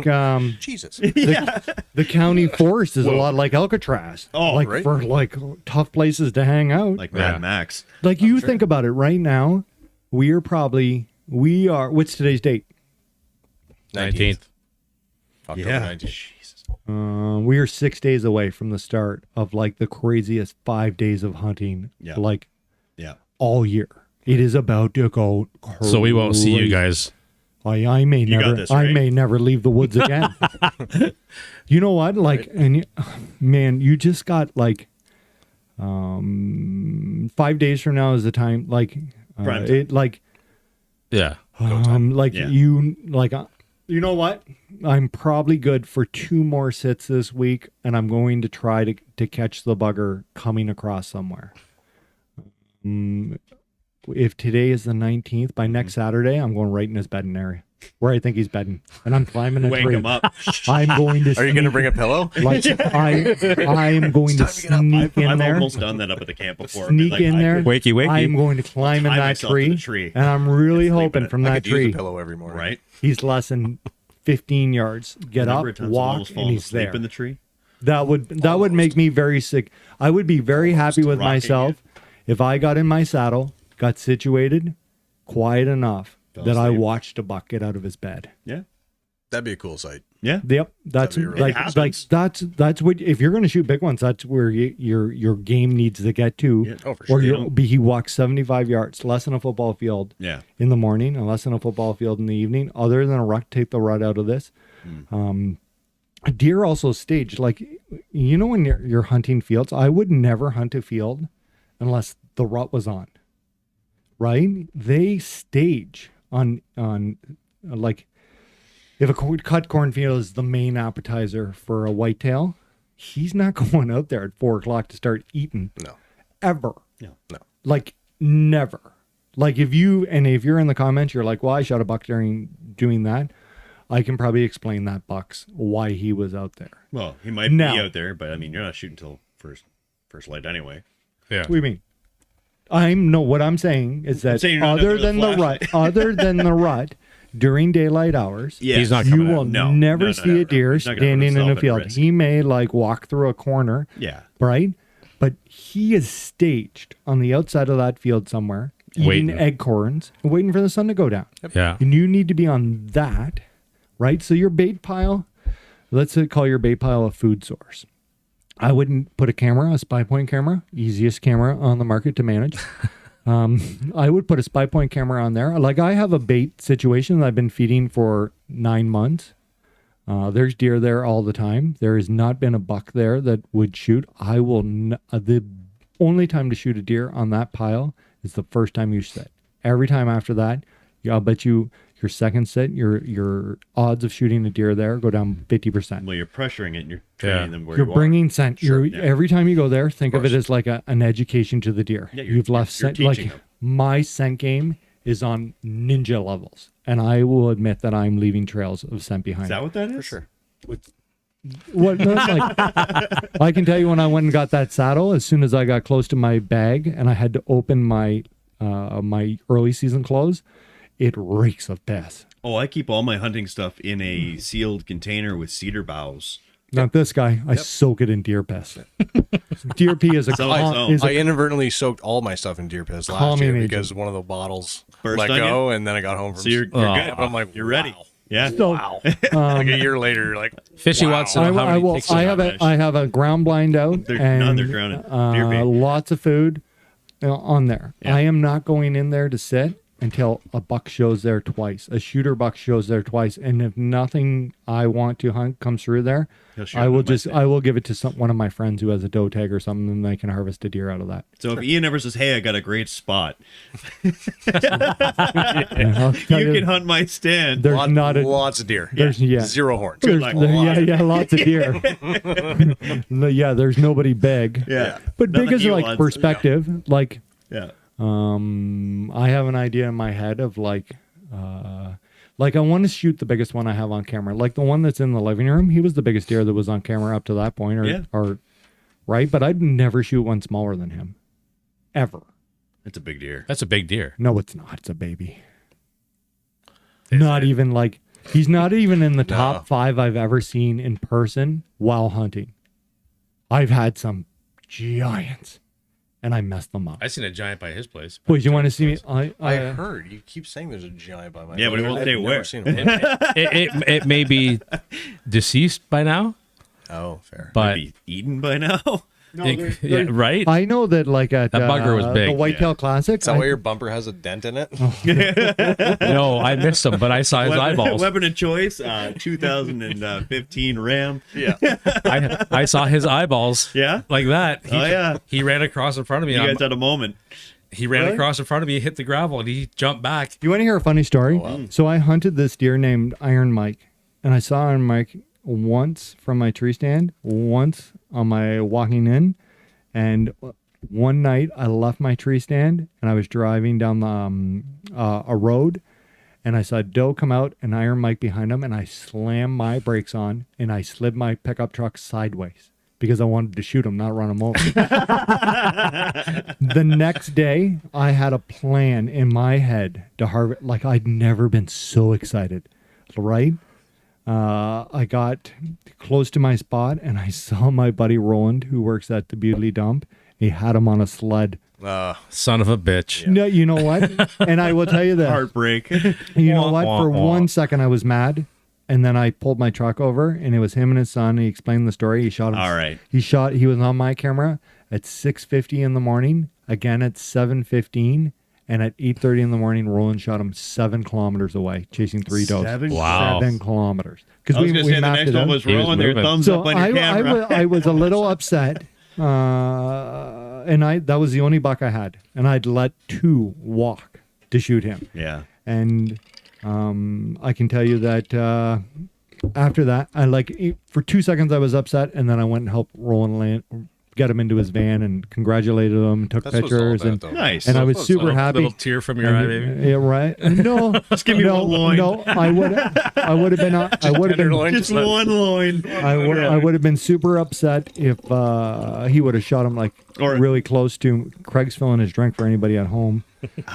Jesus. the county forest is a lot like Alcatraz. Oh, like right. for like tough places to hang out. Like Yeah. Mad Max. Like you think about it right now, we are what's today's date? 19th. October Yeah. 19th. Jesus. We are 6 days away from the start of like the craziest 5 days of hunting, Yeah. like Yeah. all year. It is about to go crazy. So we won't see you guys. I may You got never this, I right? may never leave the woods again. You know what? Like man, you just got like 5 days from now is the time like Prime time. it like Yeah. like Yeah. you like you know what? I'm probably good for 2 more sits this week and I'm going to try to catch the bugger coming across somewhere. If today is the 19th, by next Saturday, I'm going right in his bedding area. where I think he's bedding, and I'm climbing a Wake tree. him up. I'm going to. Are you going to bring a pillow? Like I'm going to sneak in I've there. almost done that up at the camp before. Sneak Like, in I there. could- Wakey, wakey. I'm going to climb in tie that myself to the tree, tree. and I'm really sleep in hoping it. from I that could use a tree pillow every morning. Right? he's less than 15 yards. Get Number up, of times I've walk, almost and fallen he's asleep there. in the tree. That would make me very sick. I would be very happy with rocking myself if I got in my saddle, got situated, quiet enough Fell that I asleep. watched a buck get out of his bed. Yeah. That'd be a cool sight. Yeah. Yep, that's That'd be like really- It like happens. that's what if you're going to shoot big ones, that's where your game needs to get to. Yeah. Oh, for Or sure. he walks 75 yards, less than a football field Yeah. in the morning, and less than a football field in the evening. Other than a ruck, take the rut out of this. A deer also stage, like when you're hunting fields, I would never hunt a field unless the rut was on. Right? They stage on like if a cut cornfield is the main appetizer for a whitetail, he's not going out there at 4:00 to start eating. No. Ever. No. Like never. Like if you're in the comments, you're like, well, I shot a buck during doing that. I can probably explain that buck's why he was out there. Well, he might Now- be out there, but I mean, you're not shooting till first light anyway. Yeah. What do you mean? What I'm saying is that saying you're not other under the than the rut, during daylight hours, Yeah. He's not you coming will out. No, never no, see no, a no. deer He's not gonna put standing in himself a at field. risk. He may like walk through a corner, Yeah. right? But he is staged on the outside of that field somewhere, eating Waiting. acorns, and waiting for the sun to go down. Yeah. And you need to be on that, right? So your bait pile, let's call your bait pile a food source. I wouldn't put a spy point camera, easiest camera on the market to manage. I would put a spy point camera on there. Like I have a bait situation that I've been feeding for 9 months. There's deer there all the time. There has not been a buck there that would shoot. The only time to shoot a deer on that pile is the first time you sit. Every time after that, I'll bet you your second sit, your odds of shooting a deer there go down 50%. Well, you're pressuring it and you're training them where You're you bringing scent. Sure, You're yeah. every time you go there, think of it as like an education to the deer. Yeah, You've left you're scent. teaching Like them. my scent game is on ninja levels, and I will admit that I'm leaving trails of scent behind. Is that what that is? For sure. What? No, it's like, I can tell you when I went and got that saddle. As soon as I got close to my bag and I had to open my my early season clothes, it reeks of piss. Oh, I keep all my hunting stuff in a sealed container with cedar boughs. Not this guy. I soak it in deer piss. Deer pee is a, So it's own. is I a inadvertently soaked all my stuff in deer piss last Calming year agent. because one of the bottles Burst let on go, and then I got home from. So you're good. I'm like, You're ready. wow. Yeah. so, like a year later, you're like, Fishy wow. wants to know how many ticks you have. I have a ground blind out They're- and no, they're drowning. Deer pee. lots of food on there. Yeah. I am not going in there to sit until a buck shows there twice. A shooter buck shows there twice, and if nothing I want to hunt comes through there, He'll shoot I it will with my just stick. I will give it to one of my friends who has a doe tag or something, and they can harvest a deer out of that. So if Ian ever says, "Hey, I got a great spot," And I'll tell you can hunt my stand. There's not a lots of deer. there's Zero horns. There's, luck. lots of deer. There's nobody big. Yeah. But big Nothing is you like want. perspective. Like Yeah. I have an idea in my head of like I want to shoot the biggest one I have on camera. Like the one that's in the living room, he was the biggest deer that was on camera up to that point Yeah. or right, but I'd never shoot one smaller than him. Ever. It's a big deer. That's a big deer. No, it's not. It's a baby. Not even like he's not even in the top 5 I've ever seen in person while hunting. I've had some giants and I messed them up. I seen a giant by his place. Boys, you want to see me? I heard you keep saying there's a giant by my. Yeah, but it won't I've say never where. seen one. It may be deceased by now, Oh, fair. but Be eaten by now. yeah, right. I know that like at That bugger was big. the Whitetail Classic. Is that why your bumper has a dent in it? No, I missed him, but I saw his eyeballs. Weapon of choice, 2015 Ram. Yeah. I saw his eyeballs. Yeah? like that. Oh, yeah. He ran across in front of me. You and guys had a moment. he ran Really? across in front of me, hit the gravel, and he jumped back. You want to hear a funny story? So I hunted this deer named Iron Mike, and I saw Iron Mike once from my tree stand, once on my walking in, and one night I left my tree stand and I was driving down the a road, and I saw Doe come out and Iron Mike behind him, and I slammed my brakes on and I slid my pickup truck sideways because I wanted to shoot him, not run him over. The next day, I had a plan in my head to harvest. Like, I'd never been so excited, right? I got close to my spot and I saw my buddy Roland, who works at the Beauty Dump. He had him on a sled. Son of a bitch. No, you know what? And I will tell you this. Heartbreak. You know what? For 1 second, I was mad. And then I pulled my truck over, and it was him and his son. He explained the story. He shot him. All right. He was on my camera at 6:50 in the morning, again at 7:15, and at 8:30 in the morning, Roland shot him 7 kilometers away, chasing 3 does. 7? Wow. 7 kilometers. I was going to say the next one was He was rolling their moving. thumbs So up on your camera. I was a little upset, and that was the only buck I had, and I'd let 2 walk to shoot him. Yeah. And I can tell you that after that, for 2 seconds I was upset, and then I went and helped Roland get him into his van and congratulated him, took That's what it's all pictures, about, and though. Nice. and I was super happy. Little tear from your eye, baby. Yeah, right. No, Just give me one loin. No, I would have been. tenderloin. Just one loin. I would have been super upset if he would have shot him Or- really close to. Craig's filling his drink for anybody at home.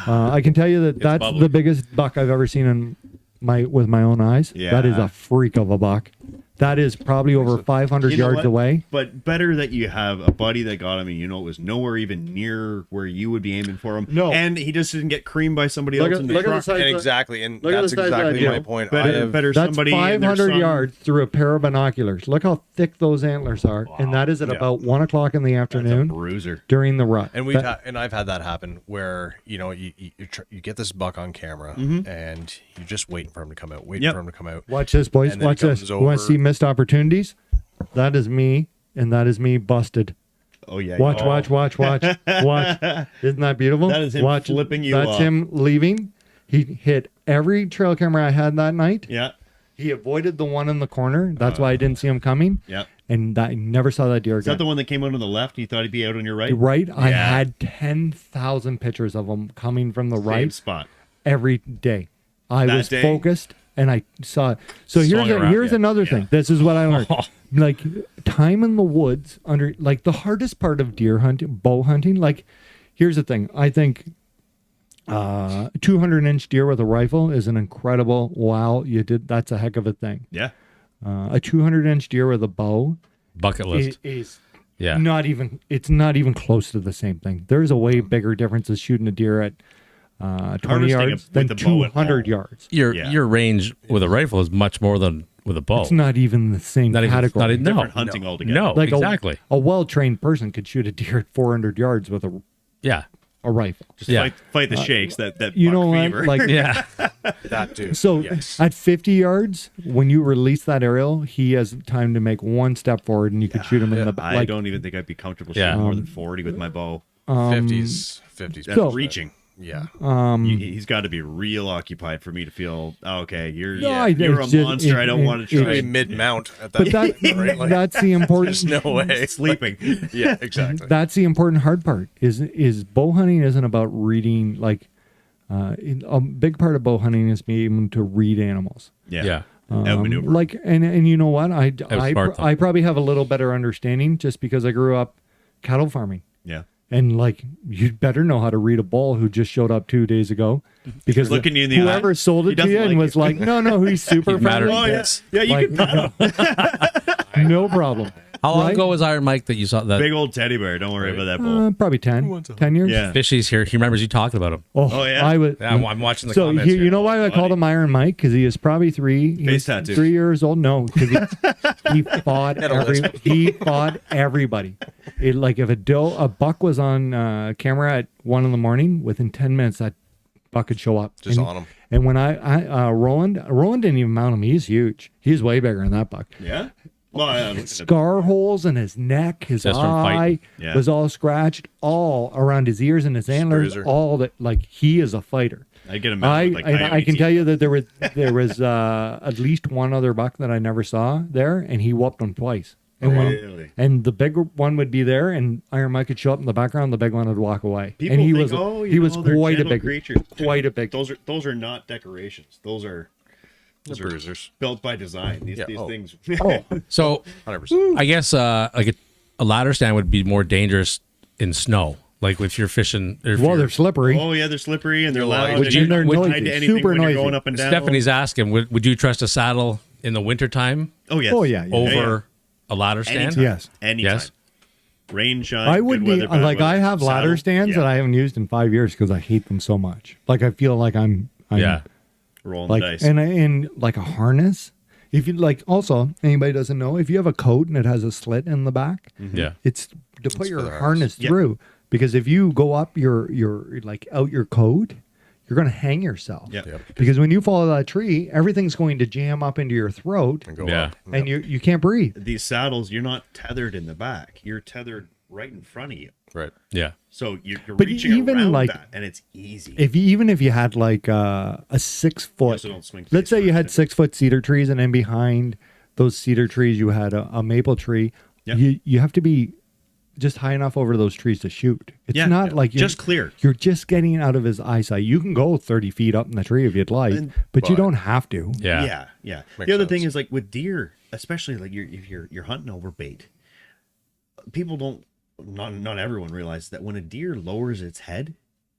I can tell you that that's bubbly. the biggest buck I've ever seen with my own eyes. Yeah. That is a freak of a buck. That is probably over 500 You know yards what? away. But better that you have a buddy that got him and you know it was nowhere even near where you would be aiming for him. No. And he just didn't get creamed by somebody Look else at- in the look at the truck. size And of- exactly, and Look at that's the size of that exactly deer. my point. Better That's somebody and their 500 son- yards through a pair of binoculars. Look how thick those antlers are. And that is at Yeah. about 1 o'clock in the That's a afternoon bruiser. during the rut. And That- I've had that happen where you get this buck on camera and you're just waiting for him to come out, Yep. for him to come out. Watch this, boys. And then Watch it this. comes You want over. to see missed opportunities? That is me, and that is me busted. Oh, yeah. Watch. Oh. Watch. Isn't that beautiful? That is him Watch. flipping you That's off. him leaving. He hit every trail camera I had that night. Yeah. He avoided the one in the corner. That's why I didn't see him coming. Yeah. And I never saw that deer Is that again. the one that came out on the left? You thought he'd be out on your right? Right? I Yeah. had 10,000 pictures of him coming from the Same right spot. every day. I That was day? focused and I saw it. So Swung around, here's yeah. another thing. This is what I learned. Like time in the woods the hardest part of deer hunting, bow hunting. Like here's the thing. I think 200-inch deer with a rifle is an incredible. Wow, you did. That's a heck of a thing. Yeah. A 200-inch deer with a bow Bucket list. is Yeah. not even. It's not even close to the same thing. There's a way bigger difference of shooting a deer at 20 Harvesting yards it than with the bow at 200 all. yards. Your Yeah. your range with a rifle is much more than with a bow. It's not even the same Not even- category. not even- No. Different hunting altogether. No, Like exactly. a well-trained person could shoot a deer at 400 yards with a Yeah. rifle. Just Yeah. fight the shakes, that You buck know what? fever. Like Yeah. That dude. so yes. at 50 yards, when you release that aerial, he has time to make one step forward, and you could shoot him in the I like. don't even think I'd be comfortable Yeah. shooting more than 40 with my bow. 50s. That's So- reaching. Yeah. He's got to be real occupied for me to feel, okay, you're No, you're a it's just- monster. I don't want to it- try Maybe and mid-mount at that But that point, right? Like, that's the important. there's no way. sleeping. Yeah, exactly. That's the important hard part. Is bow hunting isn't about reading a big part of bow hunting is being able to read animals. Yeah. Yeah. Outmaneuver. And you know what? I Outsmart them. I probably have a little better understanding just because I grew up cattle farming. Yeah. And you'd better know how to read a bull who just showed up 2 days ago, because Looking you in the whoever eye, sold he it to you doesn't and like was you. like, no, he's super He mattered. friendly. Oh, yes. Yeah, you Like, can pet him. no problem. How long Right? ago was Iron Mike that you saw that? Big old teddy bear. Don't worry about that bull. Probably 10 years. Yeah. Fishy's here. He remembers you talking about him. Oh, yeah? I was. Yeah, I'm watching the So comments. you here. know why I called him Iron Mike? Because he is probably Face tattoo. 3 years old. No, because he fought he fought everybody. If a buck was on camera at 1 a.m, within 10 minutes that buck could show up. Just and, on him. And when Roland didn't even mount him. He's huge. He's way bigger than that buck. Yeah? Well, yeah, Scar holes in his neck, his Just from eye fighting. Yeah. was all scratched, all around his ears and his antlers. Bruiser. All that, he is a fighter. I get him I with, I can tell you that there was at least one other buck that I never saw there, and he whooped him twice. And Really? and the big one would be there, and Iron Mike would show up in the background. The big one would walk away. People and he think, was you know, they're quite a gentle big creatures. quite a big. Those are not decorations. Those are bruisers. built by design. These Yeah. things. So 100%. I guess like a ladder stand would be more dangerous in snow. Like if you're fishing. If Well, you're- they're slippery. Oh yeah, they're slippery and they're loud. Would and you- they're they're not tied noisy, to anything super when you're noisy. going up and down. Stephanie's asking, would you trust a saddle in the wintertime Oh yes. Oh yeah. yeah. over a ladder stand? Anytime. Yes. Anytime. Yes. Rain, shine. I would good be weather, bad like weather. I have ladder Saddle, stands yeah. that I haven't used in 5 years because I hate them so much. Like I feel like I'm Yeah. rolling like the dice. and like a harness. If you like, also anybody doesn't know, if you have a coat and it has a slit in the back, Yeah. it's to put your for the harness Yeah. through. Because if you go up your like out your coat, you're gonna hang yourself. Yeah. Yep. Because when you follow that tree, everything's going to jam up into your throat, And go Yeah. up. and you can't breathe. These saddles, you're not tethered in the back. You're tethered right in front of you. Right. Yeah. So you're But reaching even, around like, that, and it's easy. Even if you had like a 6 foot, so don't swing let's face say you had first. 6 foot cedar trees, and then behind those cedar trees you had a maple tree. Yeah. You have to be just high enough over those trees to shoot. It's Yeah, not yeah. like you're Just clear. You're just getting out of his eyesight. You can go 30 feet up in the tree if you'd like, but you don't have to. Yeah. Yeah. Makes The other sense. thing is like with deer, especially like if you're hunting over bait, people don't. Not everyone realizes that when a deer lowers its head,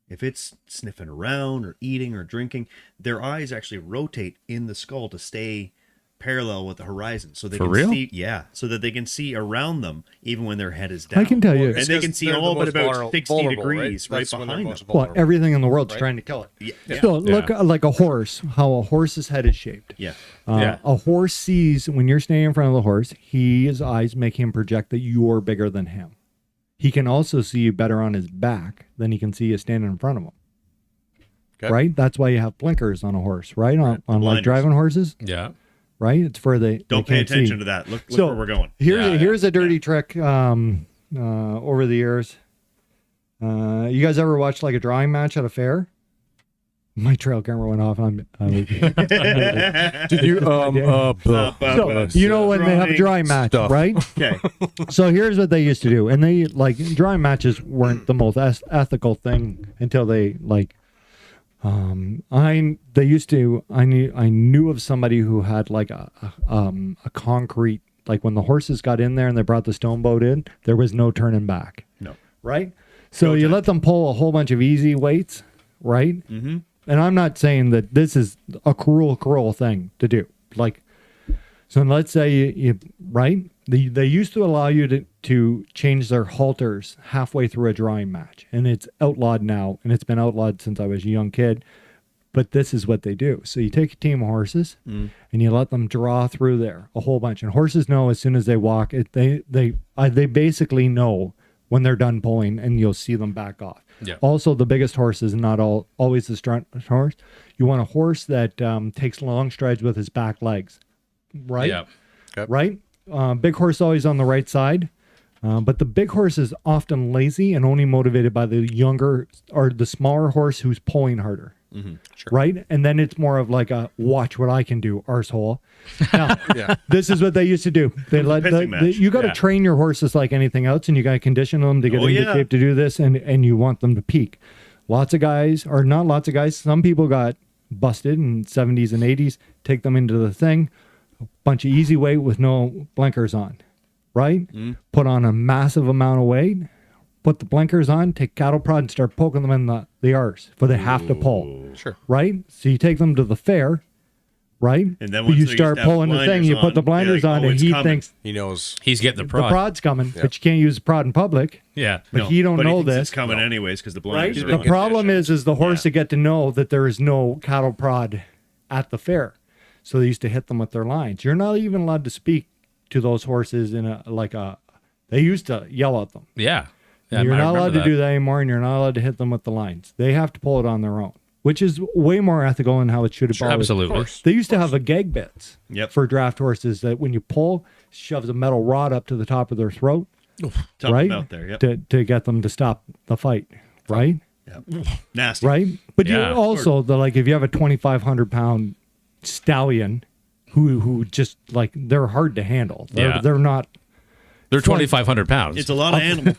if it's sniffing around or eating or drinking, their eyes actually rotate in the skull to stay parallel with the horizon, so they For can real? see. Yeah, so that they can see around them even when their head is down. I can tell you. and they can see They're all the but most about vulnerable- 60 vulnerable, degrees right That's when they're behind most them. Well, vulnerable. everything in the world's Right? trying to kill it. Yeah. So look like a horse, how a horse's head is shaped. Yeah. Yeah. A horse sees, when you're standing in front of the horse, his eyes make him project that you're bigger than him. He can also see you better on his back than he can see you standing in front of him. Okay. Right? That's why you have blinkers on a horse, right? On like blinders. driving horses, Yeah. right? It's for Don't pay attention to that. Look So where we're going. Here's a dirty trick over the years. You guys ever watch like a drawing match at a fair? My trail camera went off. Did you? So, you know when they have a drawing match, stuff. right? Okay. So here's what they used to do, and they like drawing matches weren't the most ethical thing until they like. I knew of somebody who had like a concrete, like when the horses got in there and they brought the stone boat in, there was no turning back. No. Right. So you let them pull a whole bunch of easy weights, right? Mm-hmm. And I'm not saying that this is a cruel thing to do. Like, so let's say you right? They used to allow you to change their halters halfway through a drawing match. And it's outlawed now. And it's been outlawed since I was a young kid. But this is what they do. So you take a team of horses and you let them draw through there a whole bunch. And horses know as soon as they walk, they basically know when they're done pulling, and you'll see them back off. Yeah. Also, the biggest horse is not always the strongest horse. You want a horse that takes long strides with his back legs, right? Yeah. Right? Big horse always on the right side, but the big horse is often lazy and only motivated by the younger or the smaller horse who's pulling harder. Sure. Right? And then it's more of like a watch what I can do, arsehole. Now, this is what they used to do. They let Pissing match. you got to Yeah. train your horses like anything else, and you got to condition them to get Oh, into yeah. shape to do this, and you want them to peak. Lots of guys, or not lots of guys, some people got busted in 70s and 80s, take them into the thing, a bunch of easy weight with no blinkers on, right? Put on a massive amount of weight, put the blinkers on, take cattle prod and start poking them in the arse, for they have to pull, Sure. right? So you take them to the fair, right? And then But once you they start used to have pulling the thing, blinders you put the on, blinders they're like, on, "Oh, and it's he coming." thinks He knows. He's getting the the prod. prod's coming, Yeah. but you can't use the prod in public. Yeah. But he don't But know thinks this. It's coming anyways because the Right? blinders are The on. problem is the horse Yeah. to get to know that there is no cattle prod at the fair. So they used to hit them with their lines. You're not even allowed to speak to those horses in they used to yell at them. Yeah. Yeah, You're I not remember allowed that. to do that anymore, and you're not allowed to hit them with the lines. They have to pull it on their own, which is way more ethical than how it should have always. Absolutely. They used to have a gag bits Yep. for draft horses that when you pull, shoves a metal rod up to the top of their throat, Tough right? them out there. Yep. To get them to stop the fight, right? Yep. Nasty. Right? But Yeah. you also if you have a 2,500-pound stallion who just like they're hard to handle. They're Yeah. they're not They're 2,500 pounds. It's a lot of animals.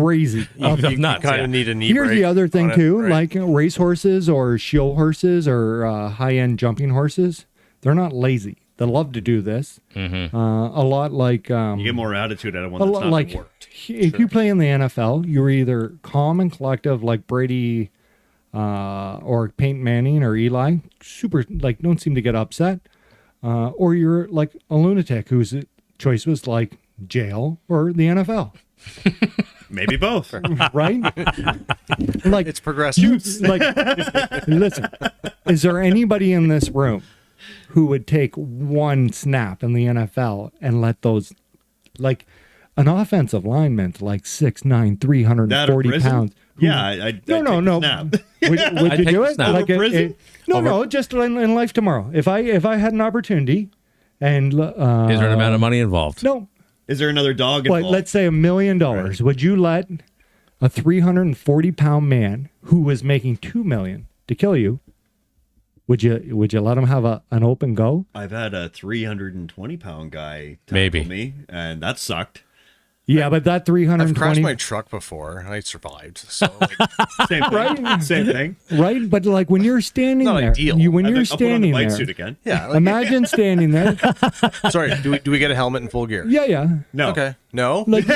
Crazy. Of nuts. kind yeah. of need a knee Here's break the other thing on it, too, right? like race horses or show horses or high-end jumping horses. They're not lazy. They love to do this. Mm-hmm. A lot like You get more attitude out of one a that's lot not like worked. if you play in the NFL, you're either calm and collective like Brady or Peyton Manning or Eli, super like don't seem to get upset, or you're like a lunatic whose choice was like jail or the NFL, Maybe both. right? Like It's progressive. like listen, is there anybody in this room who would take one snap in the NFL and let those like an offensive lineman's like 6'9", 340 prison? pounds. Yeah, I'd take No. the snap. Would I'd you take do the it? snap. Like Over prison? no, just in life tomorrow. If I had an opportunity, and Is there an amount of money involved? no, Is there another dog but involved? let's say $1 million, would you let a 340-pound man who was making $2 million to kill you? Would you let him have an open go? I've had a 320-pound guy tackle Maybe. me, and that sucked. Yeah, but that I've crashed 320, my truck before and I survived. So like, Same thing. Right? Same thing. right? But like when you're standing Not there, ideal. when I'll you're put on the standing bike there, suit again. yeah. Like, imagine standing there. sorry, do we get a helmet in full gear? Yeah. No. Okay. No. Like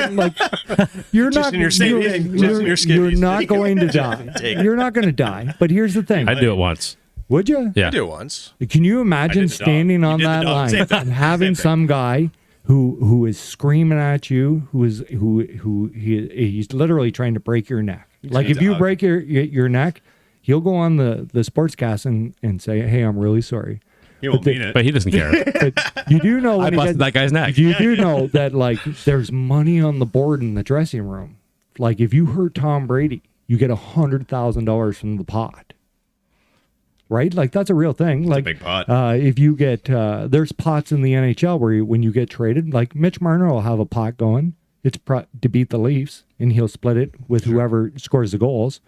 you're Just not in your skivvies. Just in your you're skivvies. not going to die. Take it. You're not going to die. But here's the thing. I'd do it once. Would you? Yeah. I do it once. Can you imagine did the dog. standing You on did the that dog. line Same thing. and having Same thing. some guy who is screaming at you, he's literally trying to break your neck. Like if you dog. break your neck, he'll go on the sportscast and say, "Hey, I'm really sorry." He won't mean it. But he doesn't care. But you do know I when he busted gets, that guy's neck. you do know that like there's money on the board in the dressing room. Like if you hurt Tom Brady, you get $100,000 from the pot. Right? Like that's a real thing. Like big pot. If you get there's pots in the NHL where when you get traded, like Mitch Marner will have a pot going. It's to beat the Leafs, and he'll split it with whoever scores the goals.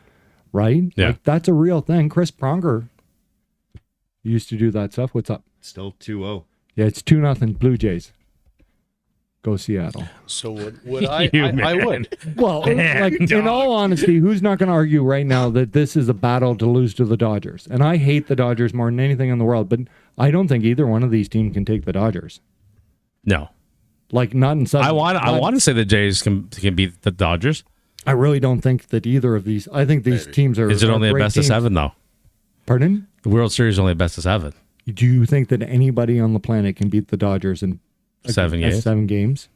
Right? Yeah. Like that's a real thing. Chris Pronger used to do that stuff. What's up? Still 2-0. Yeah, it's 2-0 Blue Jays. Go Seattle. So would I? You, I man. would. Well, like in all honesty, who's not going to argue right now that this is a battle to lose to the Dodgers? And I hate the Dodgers more than anything in the world, but I don't think either one of these teams can take the Dodgers. No. Like not in some. I want to say the Jays can beat the Dodgers. I really don't think that either of these. I think these teams are. Is it are only a great best of teams. 7 though? Pardon? The World Series is only a best of 7. Do you think that anybody on the planet can beat the Dodgers in 7 games. 7 games?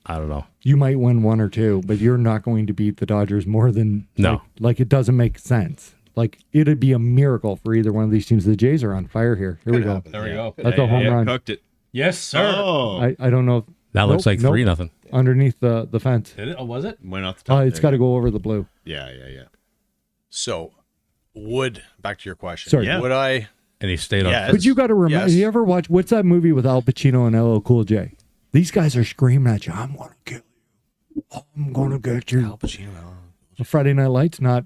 I don't know. You might win 1 or 2, but you're not going to beat the Dodgers more than No. Like it doesn't make sense. Like it'd be a miracle for either one of these teams. The Jays are on fire here. Here we go. There we go. That's a home run. Cooked it. Yes, sir. Oh. I don't know. If, That looks like nope. 3-0. Underneath the fence. Did it? Oh, was it? Went off the top. It's got to go over the blue. Yeah. So back to your question. Sorry. Yeah. Would I? And he stayed on. Yes. But you got to remember. Yes. You ever watch? What's that movie with Al Pacino and LL Cool J? These guys are screaming at you. I'm going to kill you. I'm going to get you. Al Pacino. Friday Night Lights, not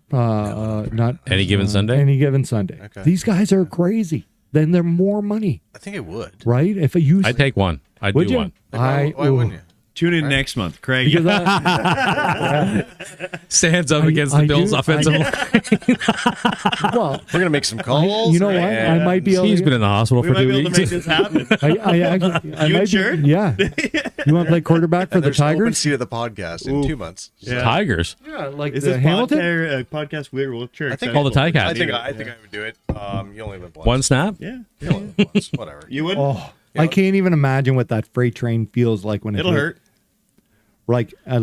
Any Given Sunday? Any Given Sunday. Okay. These guys are crazy. Then they're more money, I think it would. right? If you I'd take one. I'd would do you? one. Like, why wouldn't you? Tune in next month, Craig. Because I, Stands up I- against I the Bills do- offensive I- line. well, We're gonna make some calls. you know what? I might be able. He's to, been in the hospital we for might 2 be able to weeks. make this happen. I actually. I You might insured? Be, yeah. You want to play quarterback for the There's an open Tigers? seat of the podcast in 2 months. Yeah. Tigers. Yeah, like Is the this Hamilton. podcast weird? Well, sure. I think all the Ticats. I think I would do it. You only live once. One snap? Yeah. You only live once. Whatever. You would? Oh, I can't even imagine what that freight train feels like when It'll hurt. Like, I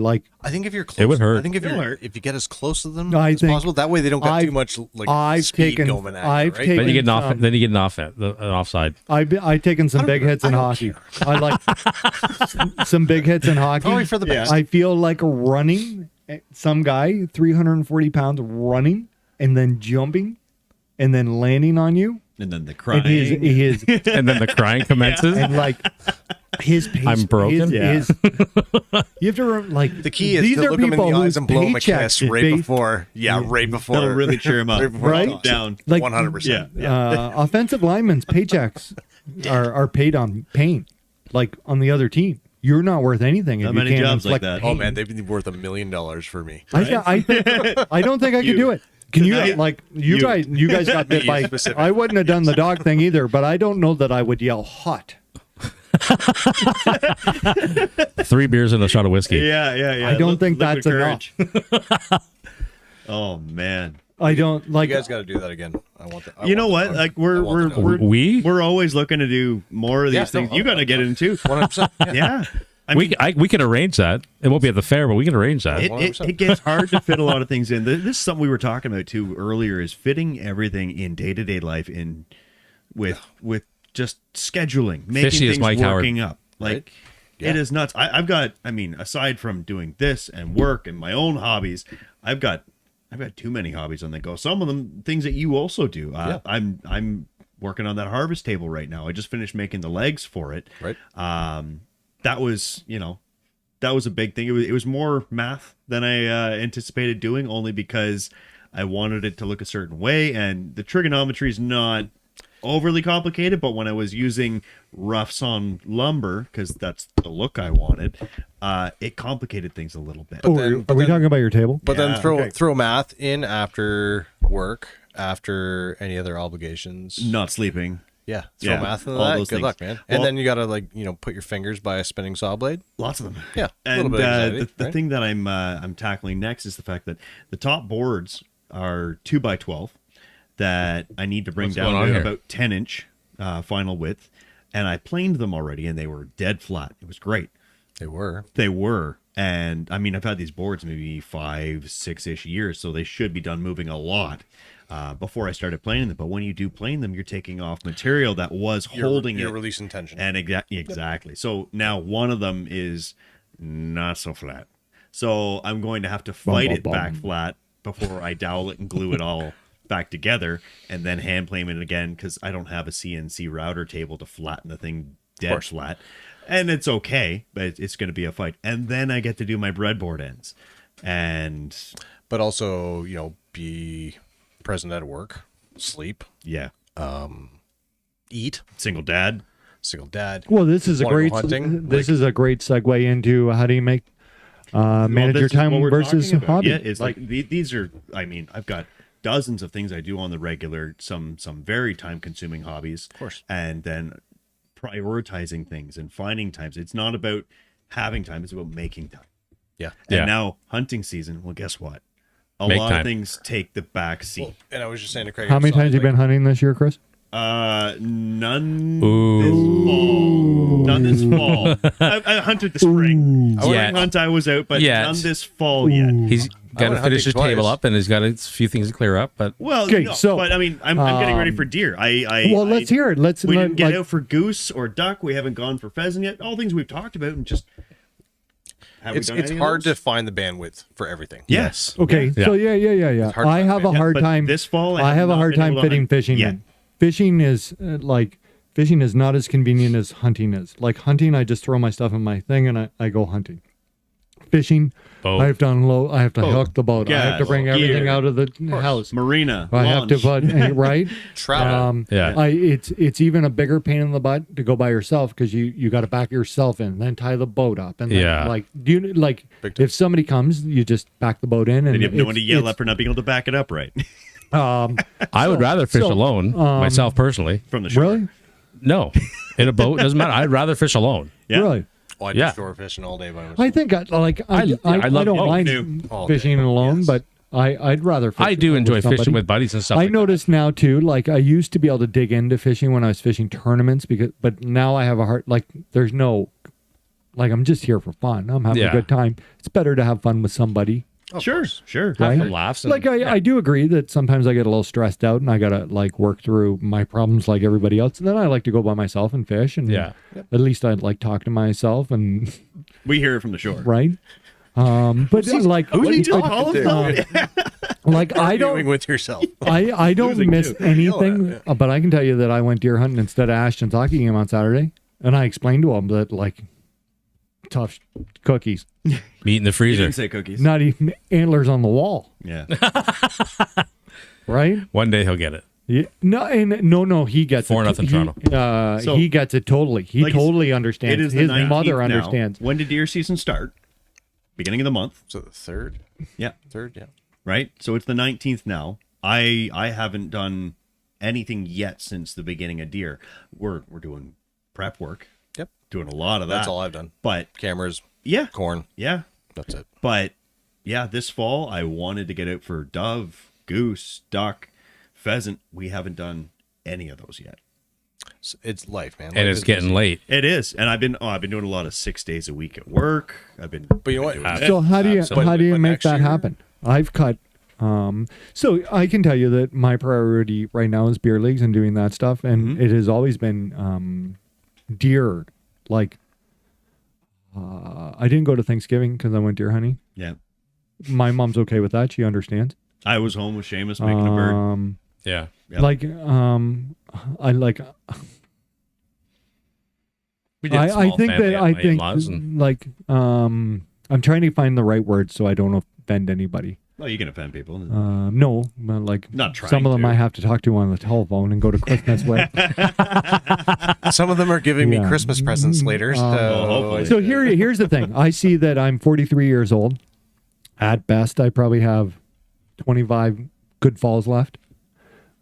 think if you're close, It would hurt. I think if It'll you hurt. if you get as close to them I as think possible, that way they don't got I've- too much like I've speed taken- going at you, I've right? taken- Then you get an off. some- Then you get an offside. I've taken some big hits in hockey. I like some big hits in hockey. Probably for the best. I feel like running. Some guy, 340 pounds, running and then jumping, and then landing on you. And then the And crying. his And then the crying commences. and like his pace. I'm broken. His, you have to like The key is these to are look them in people the eyes whose and blow them a paychecks kiss is right based- before. Yeah, right before. That'll really cheer him up. Right before Right? it Down. like 100%. offensive linemen's paychecks are paid on pain, like on the other team. you're not worth anything. Not if you many can't jobs like inflict that. Oh pain. man, they've been worth $1 million for me. I don't think I could do it. Can you you guys got bit by? Specific. I wouldn't have done the dog thing either, but I don't know that I would yell hot. 3 beers and a shot of whiskey. Yeah. I don't think that's enough. Oh man. I don't like. You guys got to do that again. I want that. You know what? Like we're always looking to do more of these things. You got to get in too. 100%. Yeah. I we can arrange that. It won't be at the fair, but we can arrange that. It gets hard to fit a lot of things in. This is something we were talking about too earlier, is fitting everything in day-to-day life in with just scheduling, making Fishy is things Mike Howard. working up. Like Right? Yeah. it is nuts. I've got, I mean, aside from doing this and work and my own hobbies, I've got too many hobbies on the go. Some of them things that you also do. Yeah. I'm working on that harvest table right now. I just finished making the legs for it. Right. That was a big thing. It was more math than I anticipated doing, only because I wanted it to look a certain way, and the trigonometry is not overly complicated, but when I was using rough sawn lumber, because that's the look I wanted, it complicated things a little bit. Are we talking about your table? But Yeah, then throw math in after work, after any other obligations. Not sleeping. Yeah, throw Yeah, math into all that. those Good things. luck, man. And Well- then you gotta put your fingers by a spinning saw blade. Lots of them. Yeah, a And little bit of anxiety, the right? thing that I'm tackling next is the fact that the top boards are 2x12 that I need to bring What's going down on to here? about 10-inch final width, and I planed them already, and they were dead flat. It was great. They were. They were, and I mean, I've had these boards maybe 5-6-ish years, so they should be done moving a lot before I started planing them. But when you do plane them, you're taking off material that was holding You're it. releasing tension. And exactly. So now one of them is not so flat. So I'm going to have to fight it back flat before I dowel it and glue it all back together, and then hand plane it again, because I don't have a CNC router table to flatten the thing dead flat. And it's okay, but it's going to be a fight. And then I get to do my breadboard ends. And But also, be present at work, sleep, yeah, eat, single dad. single dad. Well, this is a Wanna great. go hunting? This is a great segue into how do you make manage your This is time what we're versus talking about. hobby. Yeah, it's like these are. I mean, I've got dozens of things I do on the regular. Some very time consuming hobbies, Of course. and then prioritizing things and finding times. It's not about having time; it's about making time. Yeah. And Yeah. now hunting season. Well, guess what? A Make lot time. of things take the back seat. And I was just saying to Craig, How many times have you been hunting this year, Chris? None Ooh. this fall. None this fall. I hunted the spring. Yeah. Spring hunt I was out, but Yeah. none this fall yet. He's got to went finish his hunting table twice. up, and he's got a few things to clear up. But Well, Okay, no, so, but I mean, I'm getting ready for deer. Well, let's hear it. We didn't get out for goose or duck. We haven't gone for pheasant yet. All things we've talked about, and just have we it's done it's any of hard to those? find the bandwidth for everything. Yes. Okay, Yeah. so yeah. hard to I find have a it. hard but time. this fall, I I have have a not hard been time able to fitting hunt fishing yet. in. Fishing is fishing is not as convenient as hunting is. Like hunting, I just throw my stuff in my thing and I go hunting. Fishing, Boat. I have to unload. I have to Boat. hook the boat. I have to Gas, bring everything gear. out of the house. Marina. I have to launch. put right. Trout. Yeah. It's even a bigger pain in the butt to go by yourself because you got to back yourself in, then tie the boat up, and then, Yeah. do you like Big time. if somebody comes, you just back the boat in, and And you have no one to yell it's- at for not being able to back it up right I would rather fish alone, myself personally. from the shore. Really, No, in a boat doesn't matter. I'd rather fish alone. Yeah. really. Oh, I Yeah. just shore fishing all day by myself. I think I I love don't both. mind All fishing day. alone, Yes. but I'd rather. Fish I do with enjoy somebody. fishing with buddies and stuff. I like that. notice now too. Like I used to be able to dig into fishing when I was fishing tournaments but now I have a hard there's no I'm just here for fun. I'm having a Yeah. good time. It's better to have fun with somebody. Sure. Have Right? some laughs. And, I do agree that sometimes I get a little stressed out and I gotta work through my problems like everybody else. And then I like to go by myself and fish. And Yeah. at least I'd talk to myself and We hear it from the shore. right. But Who's he talking all of them? I don't Arguing with yourself. I don't Losing miss too. anything, but I can tell you that I went deer hunting instead of Ashton's hockey game on Saturday, and I explained to him that tough cookies, meat in the You freezer. didn't say cookies. not even antlers on the wall, Yeah. right? One day he'll get it. Yeah, no, he gets 4-0 it. Toronto. So- He gets it totally. He Like, totally It understands. is the His 19th mother now. understands. When did deer season start? Beginning of the month. So the third, Yeah. yeah. Right. So it's the 19th now. I haven't done anything yet since the beginning of deer. We're doing prep work. Yep. Doing a lot of that. That's all I've done. But Cameras, yeah, corn. yeah. That's it. But yeah, this fall I wanted to get out for dove, goose, duck, pheasant. We haven't done any of those yet. It's life, man. And Life it's is getting busy. late. It is, and I've been doing a lot of 6 days a week at work. But you know what? So how do you But make next that year- happen? I've cut. So I can tell you that my priority right now is beer leagues and doing that stuff, and it has always been deer. Like I didn't go to Thanksgiving because I went deer hunting. Yeah, My mom's okay with that. She understands. I was home with Seamus making a bird. Yeah. Yep. Like I like. We did I small think family that at I my think in-laws and like I'm trying to find the right words so I don't offend anybody. Well, you can offend people. No, but like Not trying some of them to. I have to talk to on the telephone and go to Christmas with. Some of them are giving me Yeah. Christmas presents later. hopefully. So here's the thing. I see that I'm 43 years old. At best, I probably have 25 good falls left,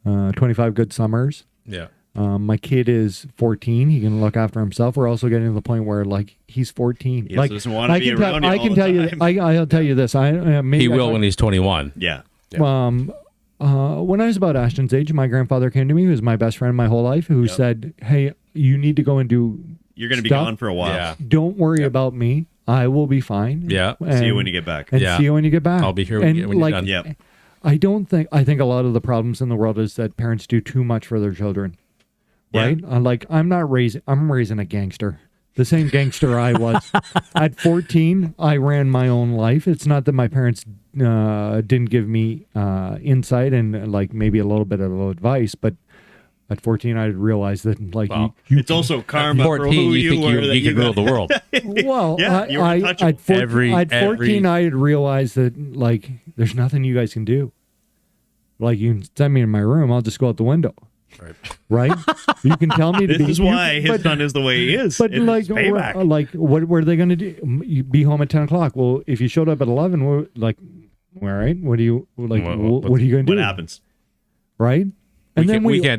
25 good summers. yeah. My kid is 14. He can look after himself. We're also getting to the point where like he's 14. He like doesn't wanna be around you I all can the tell you. time. I'll tell you this. Maybe He I will talked- when he's 21. Yeah. when I was about Ashton's age, my grandfather came to me, who was my best friend my whole life, who said, "Hey, you need to go and do. You're going to be stuff. gone for a while. Yeah. Don't worry about me. I will be fine. Yeah. And, See you when you get back. And Yeah. see you when you get back. I'll be here when And, you're like, done. Yep. I think a lot of the problems in the world is that parents do too much for their children. Right? I'm raising a gangster. The same gangster I was. At 14, I ran my own life. It's not that my parents didn't give me insight and like maybe a little bit of advice, but at 14, I realized that like Well, It's also karma for 14, who you think were. you that can rule the world. well, Yeah, you were untouchable. at 14, I had realized that like there's nothing you guys can do. Like you can send me in my room, I'll just go out the window. Right? You can tell me to This be. is why his son is the way he is. But It's payback. what were they going to do? You be home at 10 o'clock. Well, if you showed up at 11, all right, what do you like? What- what are you going to do? What happens? Right? And then we can't